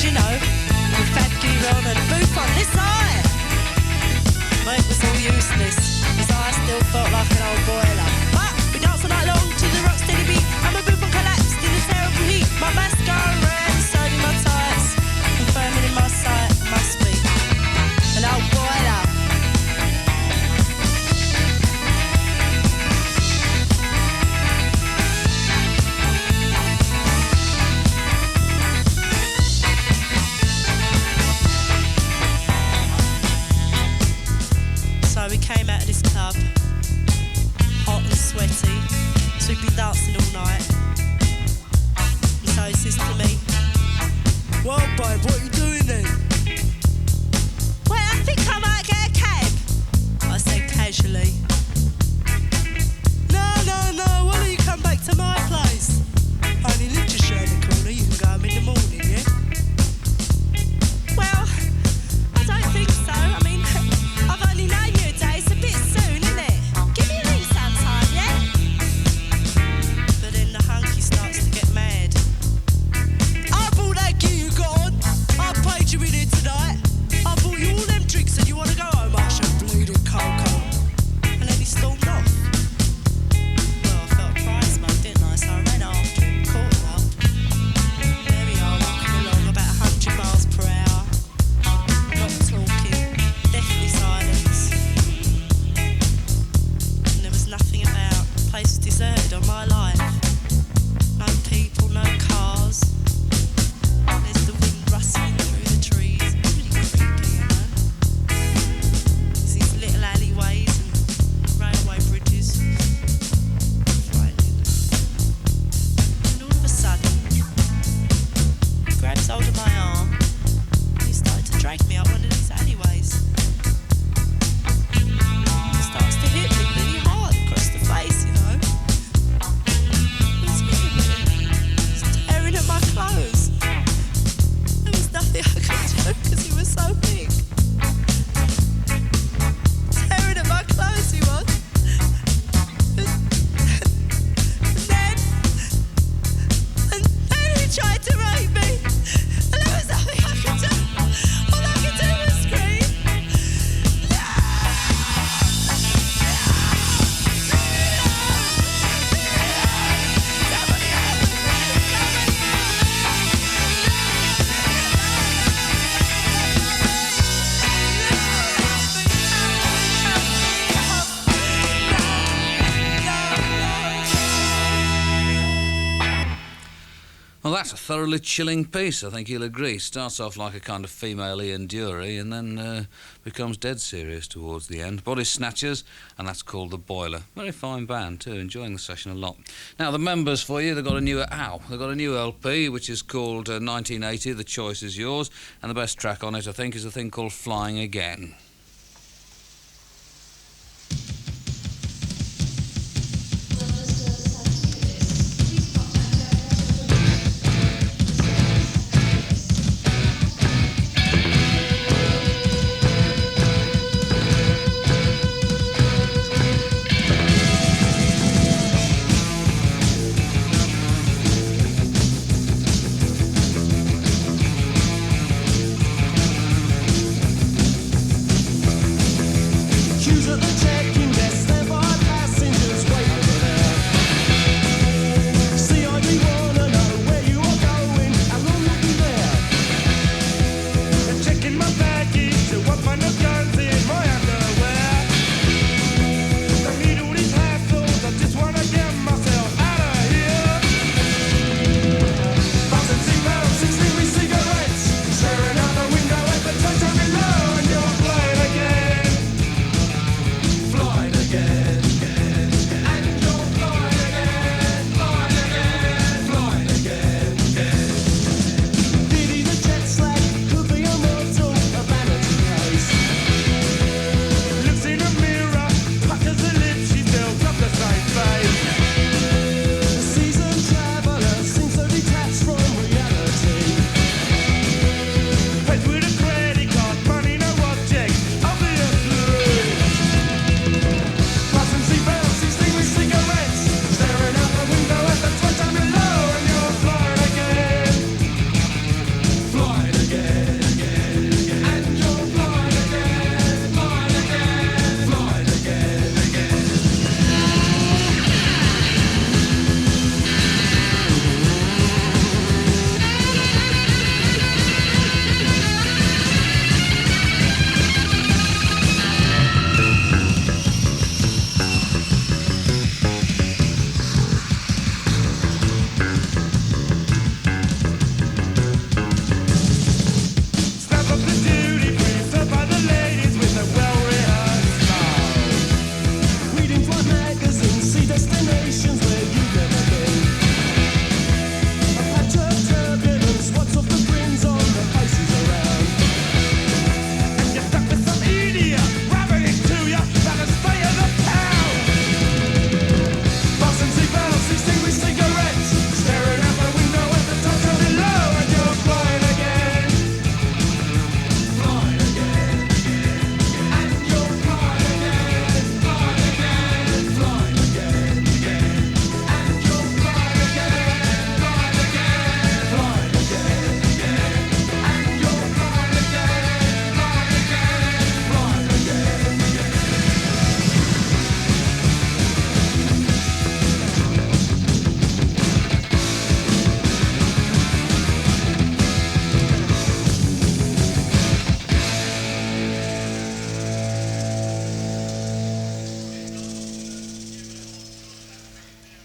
Speaker 9: You know, with fat gear on and a booth on this eye. But it was all useless, his eye still felt like an old boiler. But we danced all night long to the rock steady beat, and my booth collapsed in the terrible heat. My mascara ran, so did my tights, confirming in my sight, must be an old boiler. So we came out of this club, hot and sweaty, so we'd been dancing all night. And so he says to me, "Well, babe, what are you doing then?" "Well, I think I might get a cab," I said casually. No, why don't you come back to my place? I only live just round the corner, you can go home in the morning, yeah? Well, I don't think so. I mean, I've only known you a day, it's a bit soon, isn't it? Give me a ring sometime, yeah? But then the hunky starts to get mad. I bought that gear you got on. I paid you in here tonight. I bought you all them drinks and you want to go home, I should bleeding cocoa. And then he stormed off. Well, I felt a prize mug, didn't I? So I ran after him, caught him up. There we are, walking along about 100 miles per hour. Not talking, deathly silence. And there was nothing about. The place was deserted on my life. No people, no cars. There's the wind rustling through the trees. Really creepy, you know. There's these little alleyways and railway bridges. Frightening. And all of a sudden, he grabs hold of my arm and he started to drag me up one of these alleyways. He starts to hit me really hard across the face, you know. He's hitting me. He's tearing at my clothes. There was nothing I could do because he was so big. Tearing at my clothes, he was. And then he tried to rape me. And there was nothing I could do. All I could do was scream.
Speaker 1: Well, that's a thoroughly chilling piece, I think you'll agree. Starts off like a kind of female Ian Dury and then becomes dead serious towards the end. Bodysnatchers, and that's called The Boiler. Very fine band too, enjoying the session a lot. Now, the members for you, they've got a new LP, which is called 1980, The Choice Is Yours, and the best track on it, I think, is a thing called Flying Again.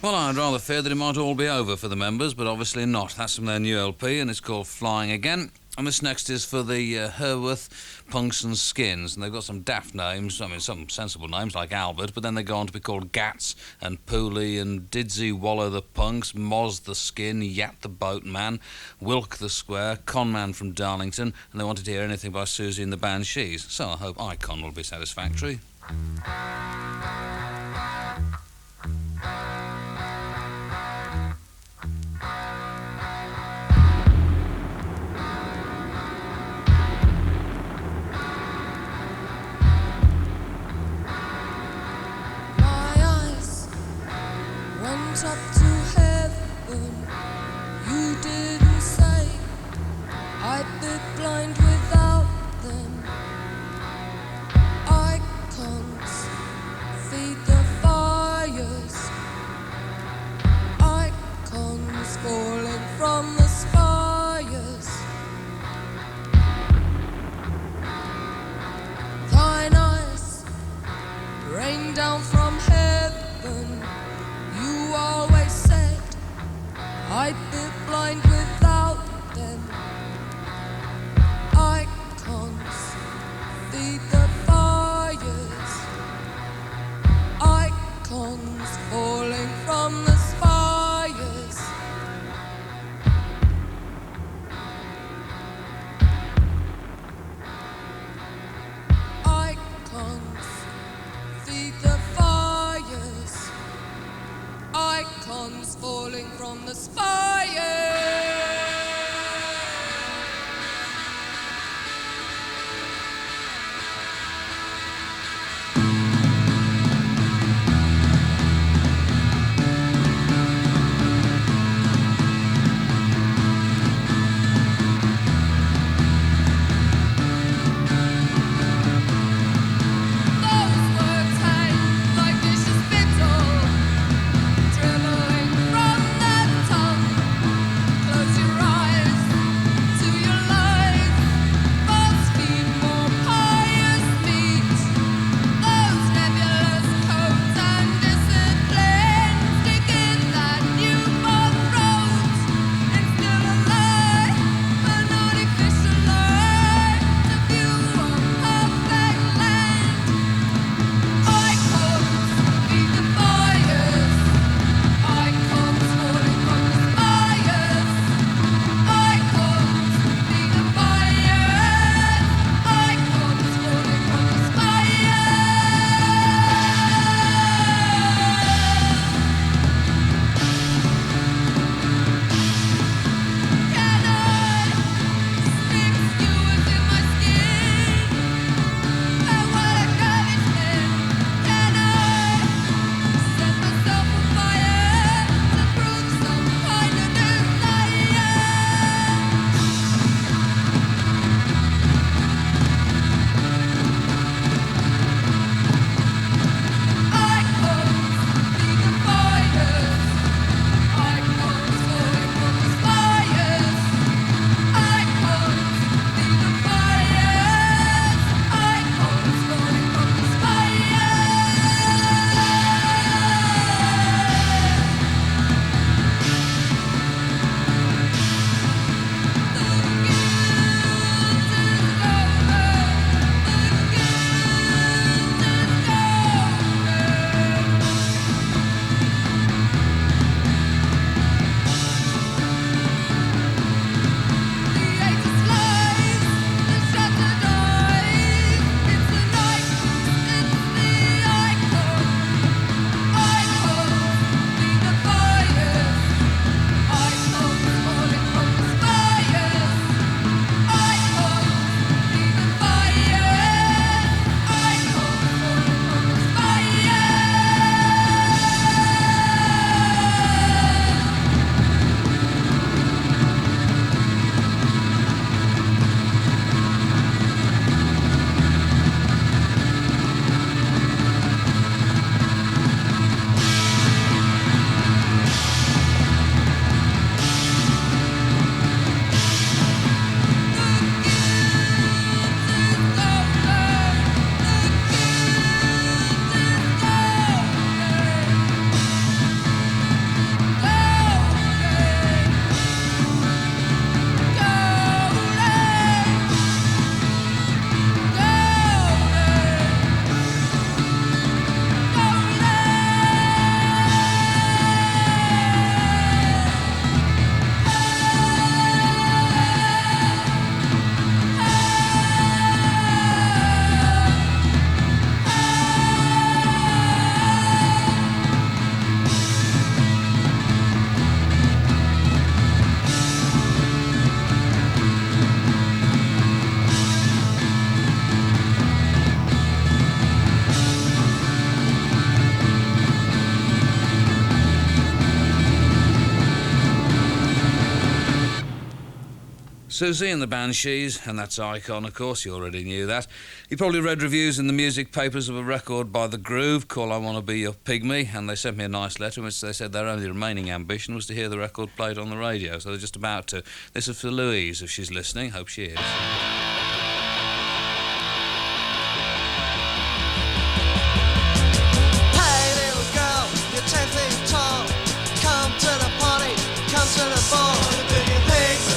Speaker 1: Well, I'd rather fear that it might all be over for the members, but obviously not. That's from their new LP, and it's called Flying Again. And this next is for the Herworth Punks and Skins, and they've got some daft names, I mean, some sensible names like Albert, but then they go on to be called Gats and Pooley and Didsy Wallow the Punks, Moz the Skin, Yat the Boatman, Wilk the Square, Conman from Darlington, and they wanted to hear anything by Siouxsie and the Banshees, so I hope Icon will be satisfactory.
Speaker 10: Up to heaven, you didn't say I'd be blind without them. Icons feed the fires, icons falling from the spires. Thine eyes rain down from heaven. You always said I'd be blind without them. Icons feed the fires, icons falling from the spires. Icons feed the fires, icons falling from the spire. Tongue
Speaker 1: Siouxsie and the Banshees, and that's Icon, of course, you already knew that. You probably read reviews in the music papers of a record by The Groove called I Want to Be Your Pigmy, and they sent me a nice letter in which they said their only remaining ambition was to hear the record played on the radio, so they're just about to. This is for Louise, if she's listening. Hope she is.
Speaker 2: Hey little girl, you're 10 feet tall. Come to the party, come to the ball. I wanna be a pigmy.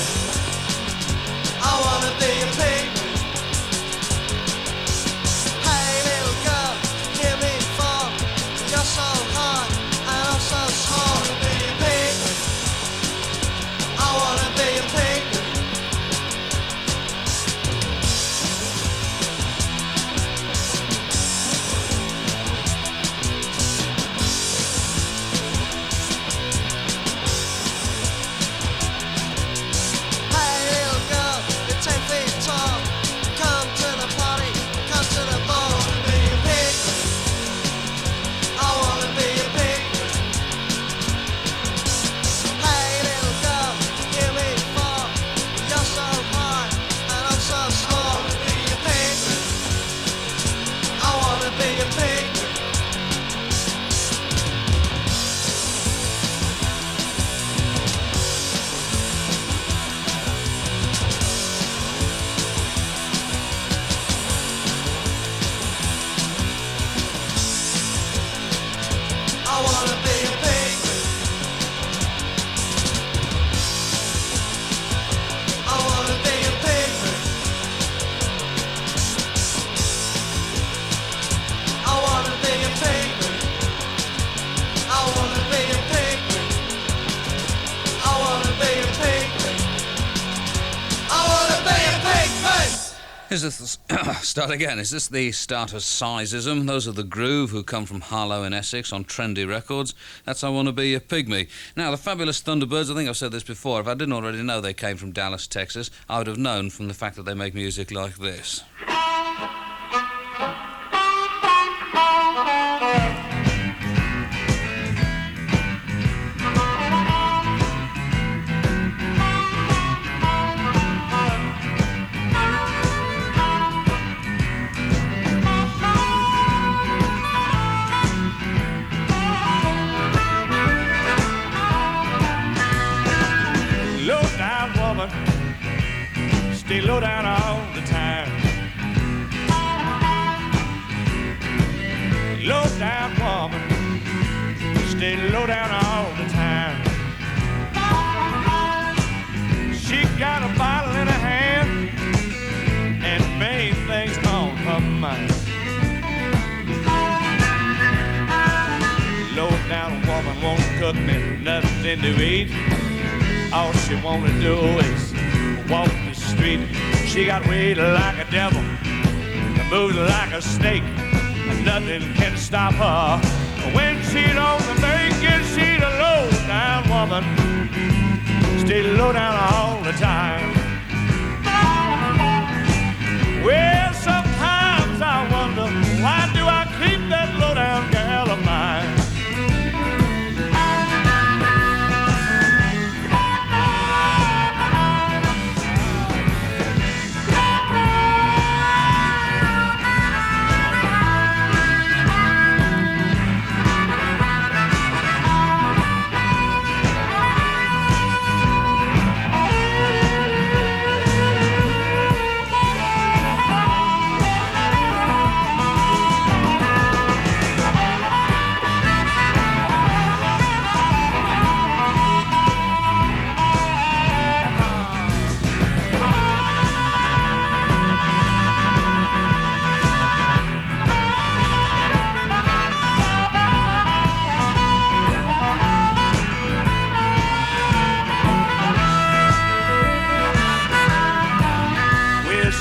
Speaker 2: I wanna be a pigmy. Hey little girl, hear me fall. You're so hard and I'm so small. I wanna be a pigmy. I wanna be a pigmy. Hey little girl, you're 10 feet tall. Come to the party, come to the ball. I wanna be a pigmy. I wanna be a pigmy. Hey little girl, hear me fall. You're so hard and I'm so small. I wanna be a pigmy. I wanna be a pigmy. I wanna be a pigmy. I wanna be a pigmy. I wanna be a pigmy. I wanna be a pigmy. I wanna be a pigmy. I wanna be a pigmy.
Speaker 1: Is this start again? Is this the start of sizeism? Those are The Groove, who come from Harlow in Essex on Trendy Records. That's I Want to Be a Pigmy. Now, the fabulous Thunderbirds, I think I've said this before, if I didn't already know they came from Dallas, Texas, I would have known from the fact that they make music like this.
Speaker 11: Low down woman, stay low down all the time. Low down woman, stay low down all the time. She got a bottle in her hand and main things on her mind. Low down woman won't cook me nothing to eat. All she wanna do is walk the street. She got weight like a devil, moves like a snake. Nothing can stop her. When she don't make it, she's a low down woman. Stay low down all the time. Well, sometimes I wonder, why do I keep that low down gal of mine?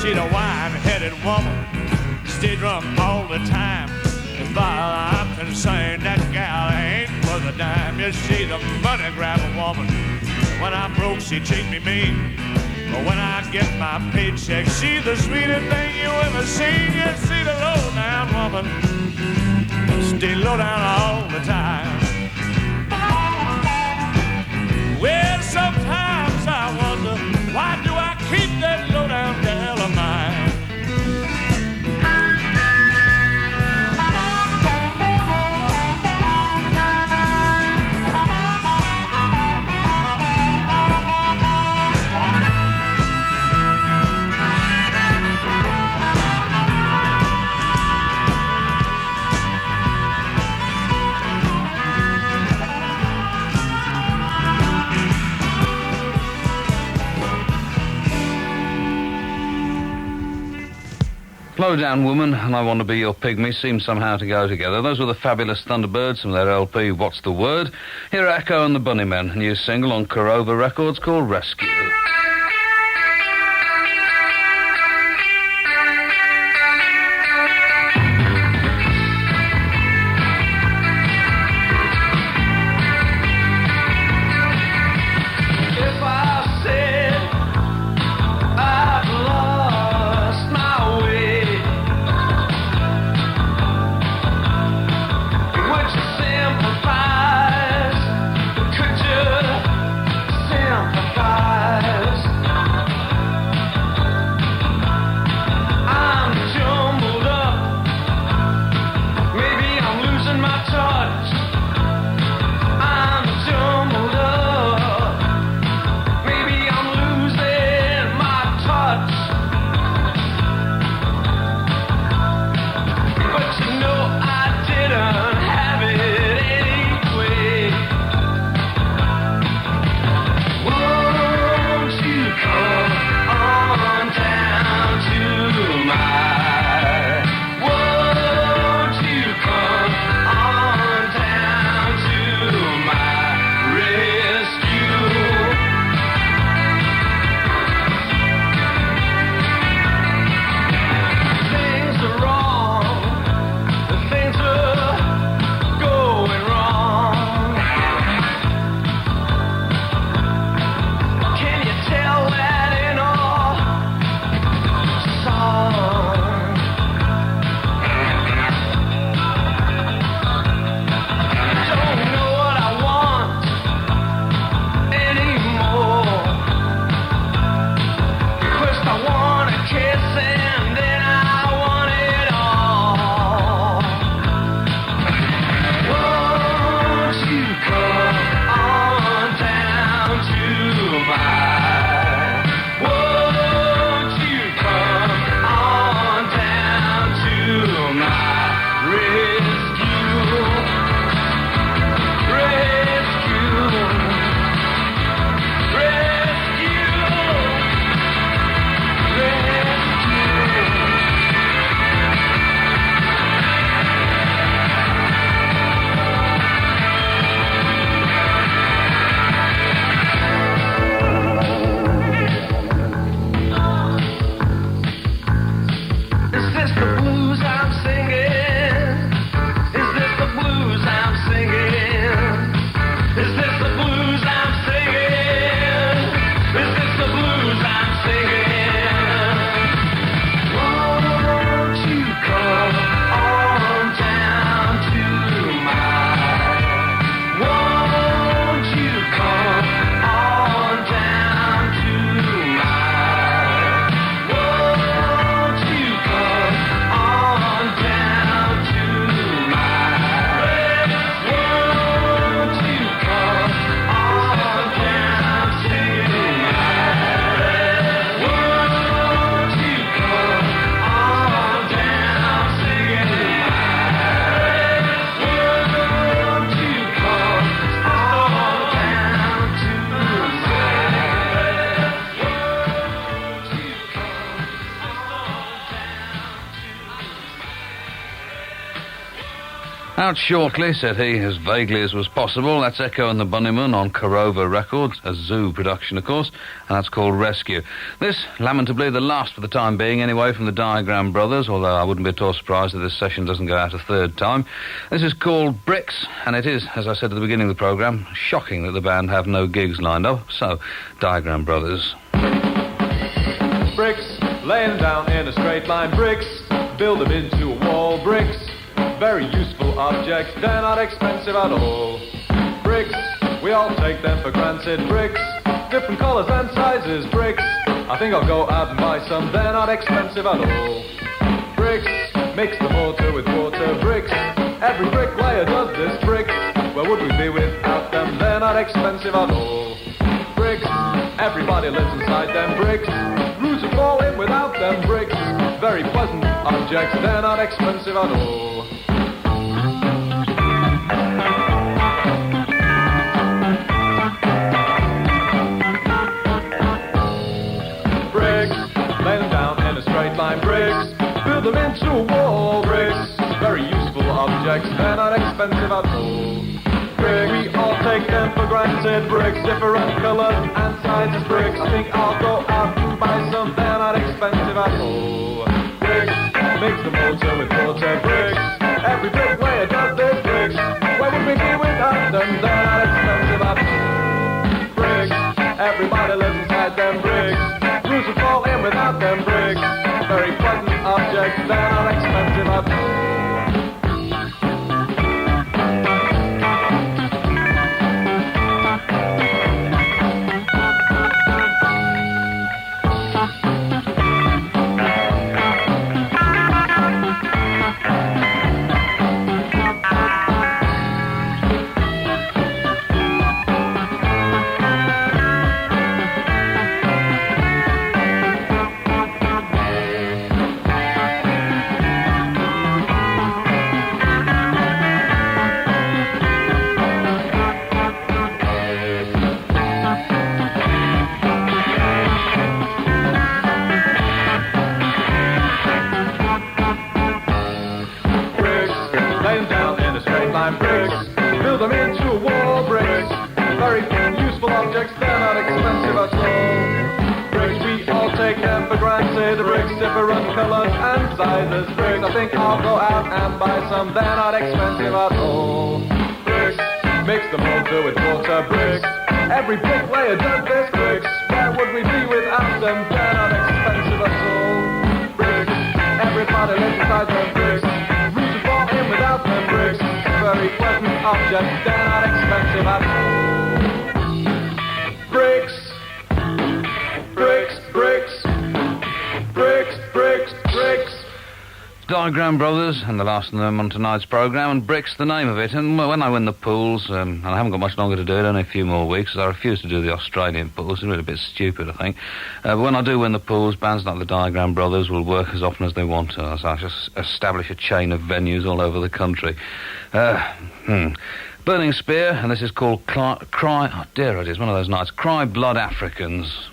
Speaker 11: She's a wine-headed woman, stay drunk all the time. As far as I'm concerned, that gal ain't worth a dime. Yes, she's a money-grabbing woman. When I'm broke, she treat me mean. But when I get my paycheck, she's the sweetest thing you ever seen. Yes, she's a low-down woman, stay low down all the time. Well, sometimes I wonder, why do I keep
Speaker 1: Low Down Woman and I Want to Be Your Pigmy seem somehow to go together. Those were the fabulous Thunderbirds from their LP What's the Word. Here are Echo and the Bunnymen, a new single on Korova Records called Rescue. Out shortly, said he, as vaguely as was possible. That's Echo and the Bunnymen on Korova Records, a Zoo production, of course, and that's called Rescue. This, lamentably, the last for the time being, anyway, from the Diagram Brothers, although I wouldn't be at all surprised if this session doesn't go out a third time. This is called Bricks, and it is, as I said at the beginning of the programme, shocking that the band have no gigs lined up. So, Diagram Brothers.
Speaker 8: Bricks, laying down in a straight line. Bricks, build them into a wall. Bricks, very useful objects, they're not expensive at all. Bricks, we all take them for granted. Bricks, different colours and sizes. Bricks, I think I'll go out and buy some, they're not expensive at all. Bricks, mix the mortar with water. Bricks, every bricklayer does this. Bricks, where would we be without them? They're not expensive at all. Bricks, everybody lives inside them. Bricks, roofs are falling without them. Bricks, very pleasant objects, they're not expensive at all. Bricks, lay them down in a straight line. Bricks, build them objects, they're not expensive at all. Bricks, we all take them for granted. Bricks, different colours and sizes. Bricks, I think I'll go out and buy some, they're not expensive at all. Bricks, mix the motor with water. Bricks, every bricklayer does this. Bricks, where would we be without them? They're not expensive at all. Bricks, everybody lives inside them. Bricks, roofs would fall in without them. Bricks, very pleasant objects, they're not expensive at all. I think I'll go out and buy some, they're not expensive at all. Bricks, mix the motor with water. Bricks, every bricklayer does this. Bricks, where would we be without them? They're not expensive at all. Bricks, everybody lives inside them. Bricks, roofs would fall in without them. Bricks, very pleasant objects, they're not expensive at all. Bricks, bricks, bricks, bricks, bricks, bricks.
Speaker 1: Diagram Brothers, and the last of them on tonight's programme, and Bricks, the name of it. And when I win the pools, and I haven't got much longer to do it, only a few more weeks, because I refuse to do the Australian pools. It's really a bit stupid, I think. But when I do win the pools, bands like the Diagram Brothers will work as often as they want to. So I just establish a chain of venues all over the country. Burning Spear, and this is called Cry... Oh, dear, it is one of those nights. Cry Blood Africans.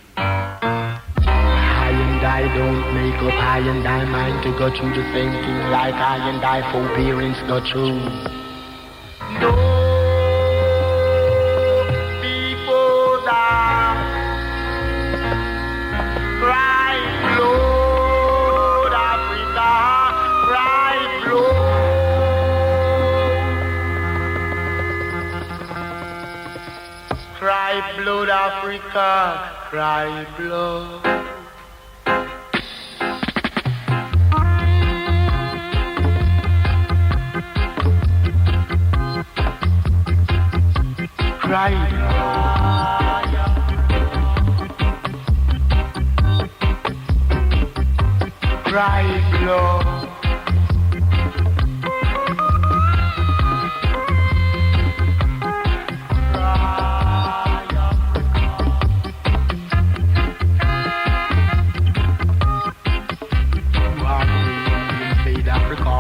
Speaker 12: I don't make up I and I mind to go through the same thing like I and I forbearance go through. No, before that, cry blood, Africa, cry blood. Cry blood, Africa, cry blood. Cry blood. Cry blood. Invade Africa.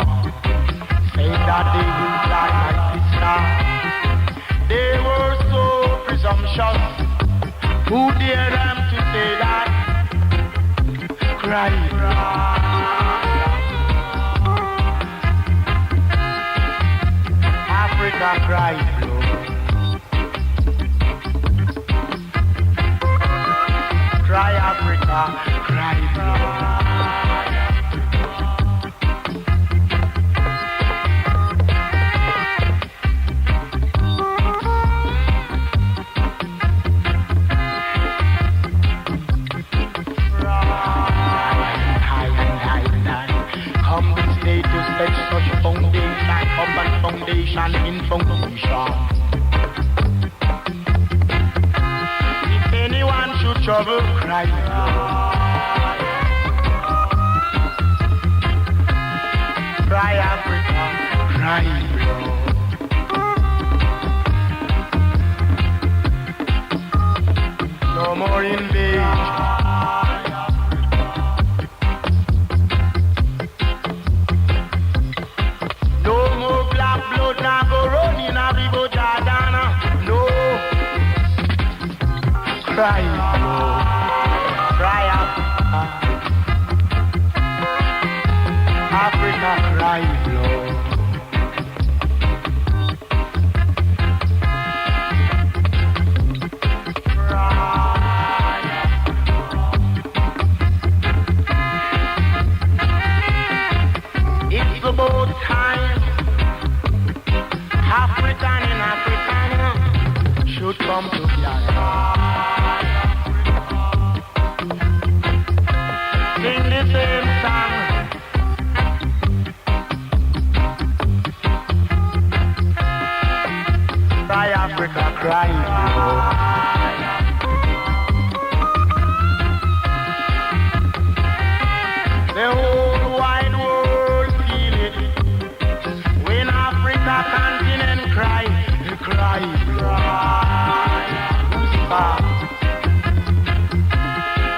Speaker 12: Say that they will fly like the star. They were so presumptuous. Who dare them to say that? Cry. Africa cry blood. Cry Africa, cry blood. Foundation in foundation. If anyone should trouble, cry blood. Cry Africa, cry blood. No more invasion. Blood now go run in a river Jordan. No. Cry blood. Cry Africa. Africa cry blood. The whole wide world feel it. When Africa continent cry.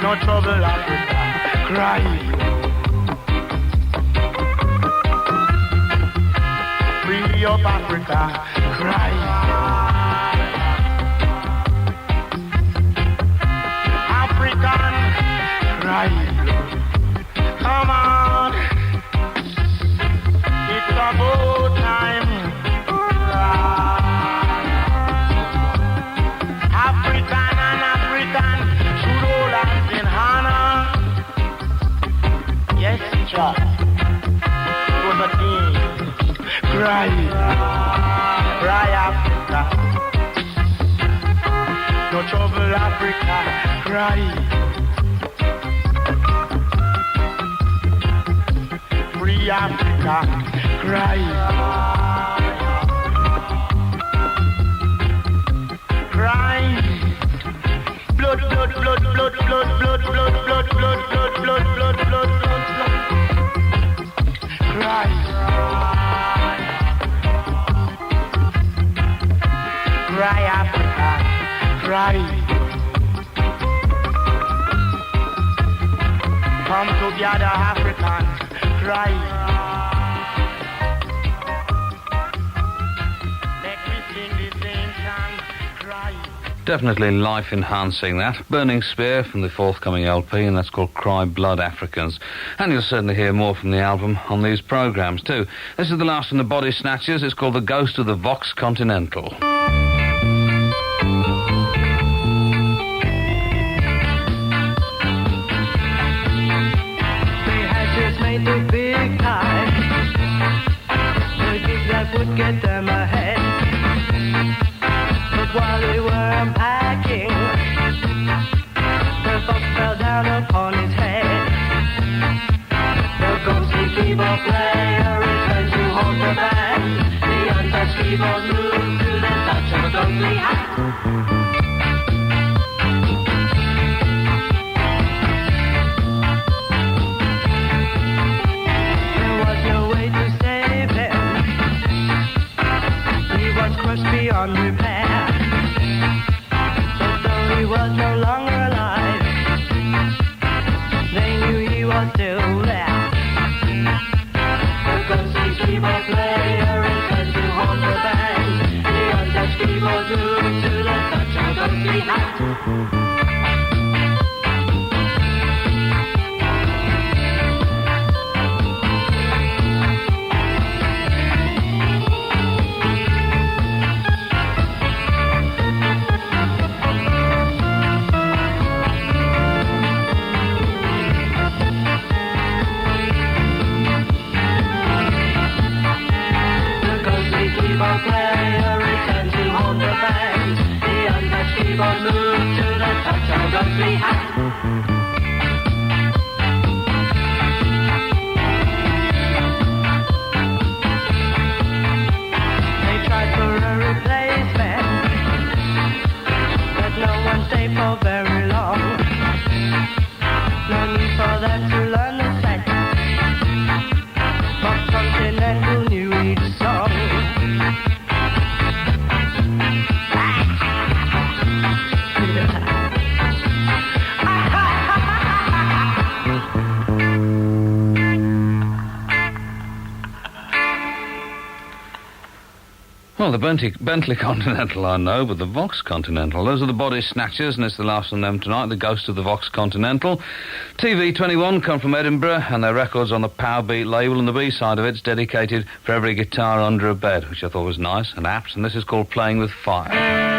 Speaker 12: No trouble, Africa, cry. Free up Africa, cry. African, cry. Come on, it's about time. African and African should hold hands in honor. Yes, Chuck. For the king. Cry. Cry, Africa. No trouble, Africa. Cry. Free Africa. Cry. Cry. Blood, blood, blood, blood, blood, blood, blood, blood, blood, blood, blood, blood, blood, blood. Cry. Cry, Africa. Cry. Come together, Africans. Cry. Let me sing this ancient cry.
Speaker 1: Definitely life-enhancing, that. Burning Spear from the forthcoming LP, and that's called Cry Blood Africans. And you'll certainly hear more from the album on these programmes, too. This is the last from the Bodysnatchers. It's called The Ghost of the Vox Continental.
Speaker 2: They had just made the big time. The gig that would get them ahead. But while they were unpacking, the fox fell down upon his head. The ghostly keyboard player returned to haunt the band. The untouched keyboard moved to the touch of a ghostly hat. There was no way to save him. He was crushed beyond repair. He was no longer alive. They knew he was still there. The ghostly keyboard player returned to haunt the band. The untouched keyboard moved to the touch of a ghostly hat. Keyboard player returned to haunt the band. The untouched keyboard moved to the touch of a ghostly hat. They tried for a replacement, but no one stayed for very long. No need for them to learn the set. But Continental knew each song.
Speaker 1: Well, the Bentley Continental I know, but the Vox Continental, those are the Bodysnatchers, and it's the last of them tonight, The Ghost of the Vox Continental. TV21 come from Edinburgh, and their record's on the Powbeat label, and the B-side of it's dedicated for every guitar under a bed, which I thought was nice and apt, and this is called Playing with Fire.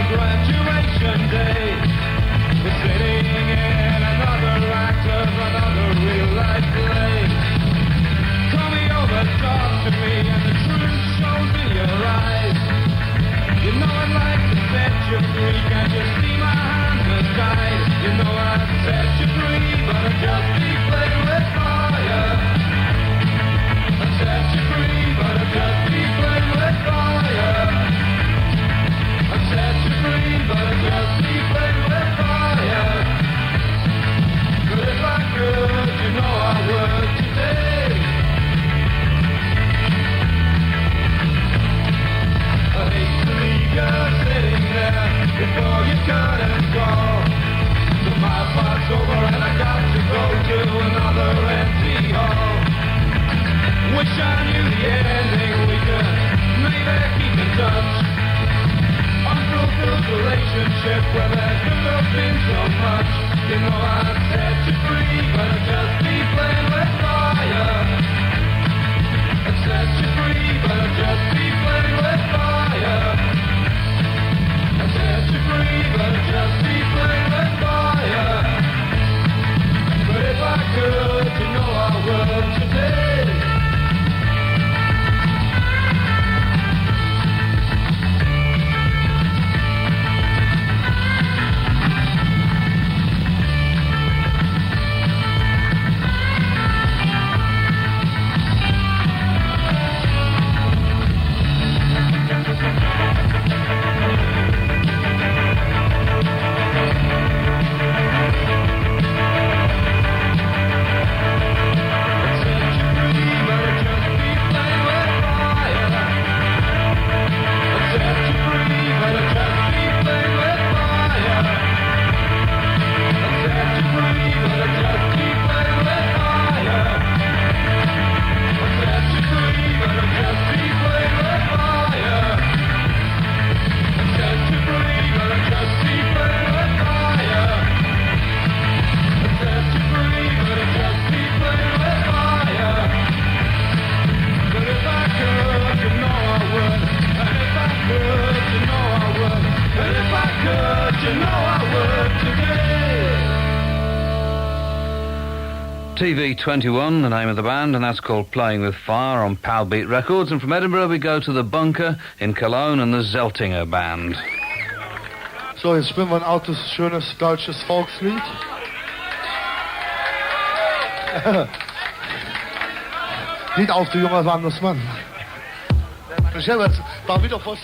Speaker 6: Graduation day, we're sitting in another act of another
Speaker 2: You know I'd set you free, but I'd just be playing with fire. I'd set you free, but I'd just be playing with fire. I'd set you free, but I'd just be playing with fire. But if I could, you know I would today. I hate to leave you sitting there before you turn and go. So my part's over and I got to go to another empty hall. Wish I knew the ending, we could maybe keep in touch. Unfulfilled relationship where there could have been so much. You know I'd set you free, but I'd just be playing with fire. I'd set you free, but I'd just be playing with fire. I'd set you free, but I'd just be playing with fire. But if I could, you know I would today.
Speaker 1: TV21, the name of the band, and that's called Playing with Fire on Powbeat Records. And from Edinburgh we go to the Bunker in Cologne and the Zeltinger Band.
Speaker 13: So, jetzt spielen wir ein altes, schönes deutsches Volkslied. Lied auf, du junger Wandersmann. Ich habe jetzt ein paar wieder vor.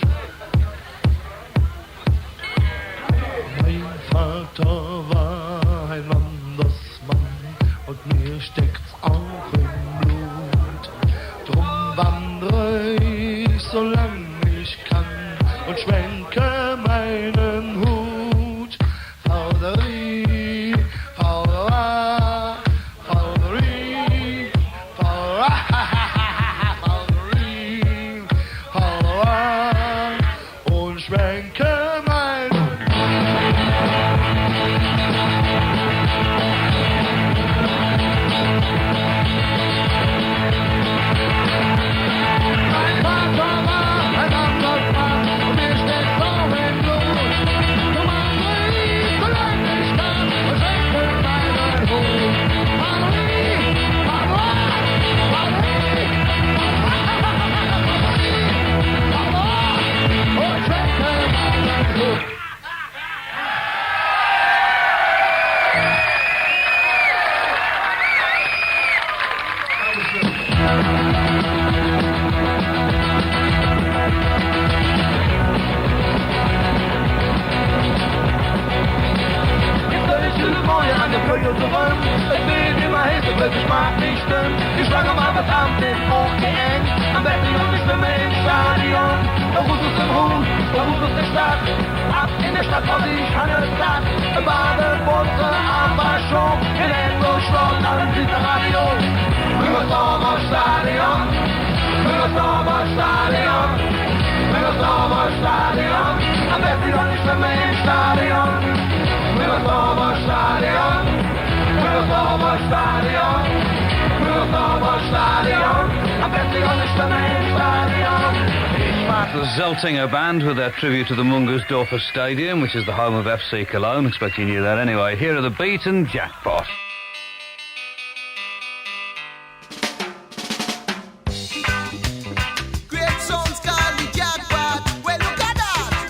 Speaker 13: Mein Vater war ein Wandersmann und mir steckt's auch im Blut. Drum wandere ich, solange ich kann und schwenke meinen Hut. Fauderie, Faudera, Fauderie, Fauderie, Faudera und schwenke meinen Hut. Mein Vater war ein Wandersmann und mir steckt's auch im Blut. Drum wandere ich, solange ich kann und schwenke meinen Hut. Fauderie, Faudera, Fauderie, Faudera und schwenke meinen Hut. An der Brücke zu räumen, es weht immer Hilfe, wirklich mag nicht stimmen. Die Schlange war verdammt ist hochgeengt, am besten noch nicht für mich im Stadion. Der Ruß ist im Hut, der Ruß ist in der Stadt, ab in der Stadt vor sich Handelsplatz. Im Badebunze, am Waschhof, in Endlosschloss, allen sieht der Radio. Müngersdorfer Stadion, Müngersdorfer Stadion, Müngersdorfer Stadion, am besten noch nicht für mich im Stadion. Müngersdorfer Stadion, Müngersdorfer Stadion, Müngersdorfer Stadion, am besten noch nicht für mich im Stadion.
Speaker 1: The Zeltinger Band with their tribute to the Mungersdorfer Stadium, which is the home of FC Cologne. Expect you knew that anyway. Here are the Beat and Jackpot.
Speaker 2: Great songs called the Jackpot. Well, look at that.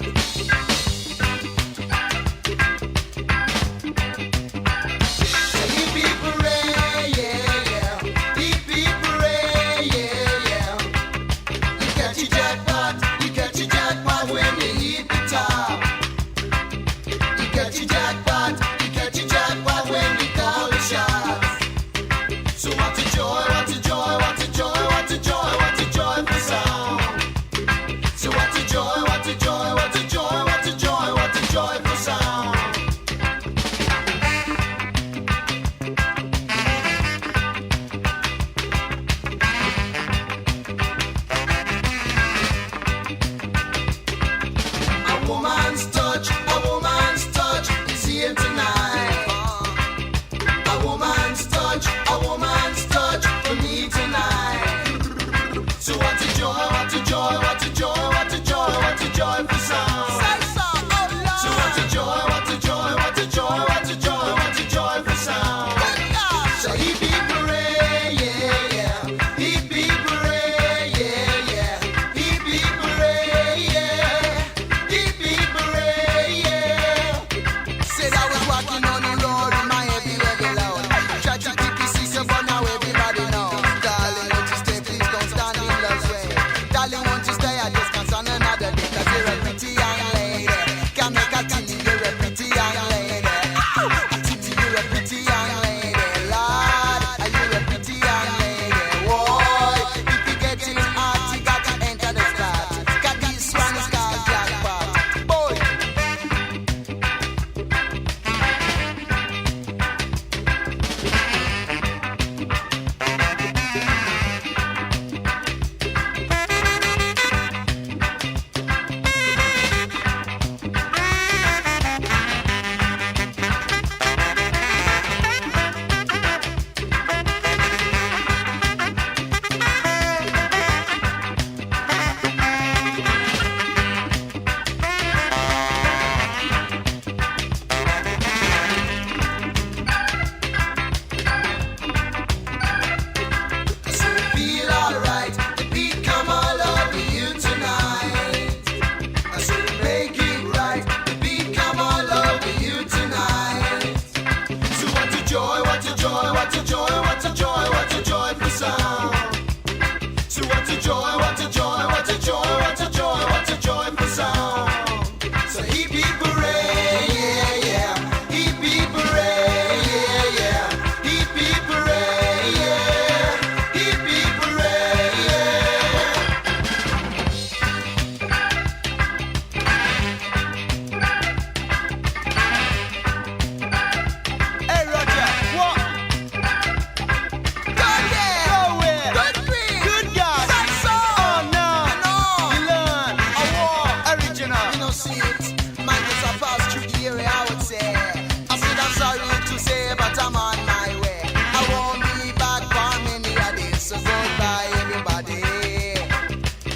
Speaker 2: here tonight. A woman's touch for me tonight. So what a joy, what a joy, what a joy, what a joy, what a joyful sound. So what a joy, what a joy, what a joy, what a joy, what a joyful sound. So hip hip hooray, yeah, yeah. Hip hip hooray, yeah, yeah. Hip hip hooray, yeah. Hip hip hooray, yeah. Said I was walking on the road with my heavy load. Tried to keep it secret, but now everybody knows. Darling, won't you stay? Please don't stand in love's way. Darling, won't you stay? I just can't stand another day. 'Cause you're a pretty young lady. Can make a titty, you're a pretty young lady. A titty, you're a pretty young lady. Lord, are you a pretty young lady? Boy, if you get in hot, you got to enter the spot. 'Cause this one is called jackpot. Boy. So feel alright, the beat come all over you tonight. I said make it right, the beat come all over you tonight. So what a joy, what a joy, what a joy, what a joy, what a joyful sound. So what a joy, what a joy, what a joy, what a joy, what a joyful sound. So hip hip hooray, yeah, yeah. Hip hip hooray, yeah, yeah. Hip hip hooray, yeah. Hip hip hooray, yeah. Hey Roger, what? Go there. Go where? Good green. Good guy. That's all. Oh no. You learn. A war. Original. You know see it. Man just a pass through the area I would say. I said I'm sorry to say but I'm on my way. I won't be back for many a days. So goodbye everybody.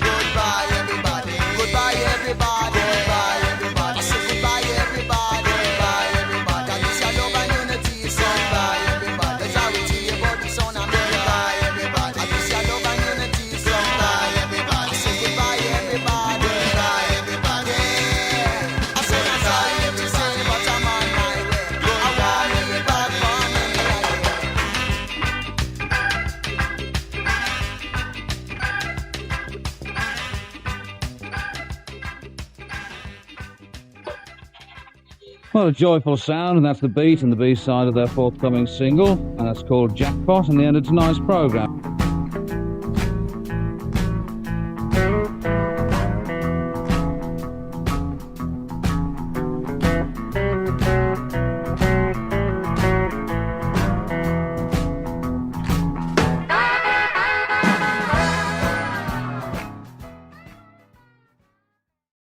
Speaker 2: Goodbye everybody. Goodbye everybody. Goodbye everybody. I said goodbye everybody. Goodbye everybody. And it's your love and unity. So goodbye everybody. Majority about the sound and goodbye everybody. And it's your love and unity. So goodbye everybody. I said goodbye everybody. Goodbye everybody. I said I'm sorry to say but I'm on my way. Goodbye everybody. For many a days.
Speaker 1: What a joyful sound, and that's the beat and the B-side of their forthcoming single, and that's called Jackpot, and the end of tonight's programme.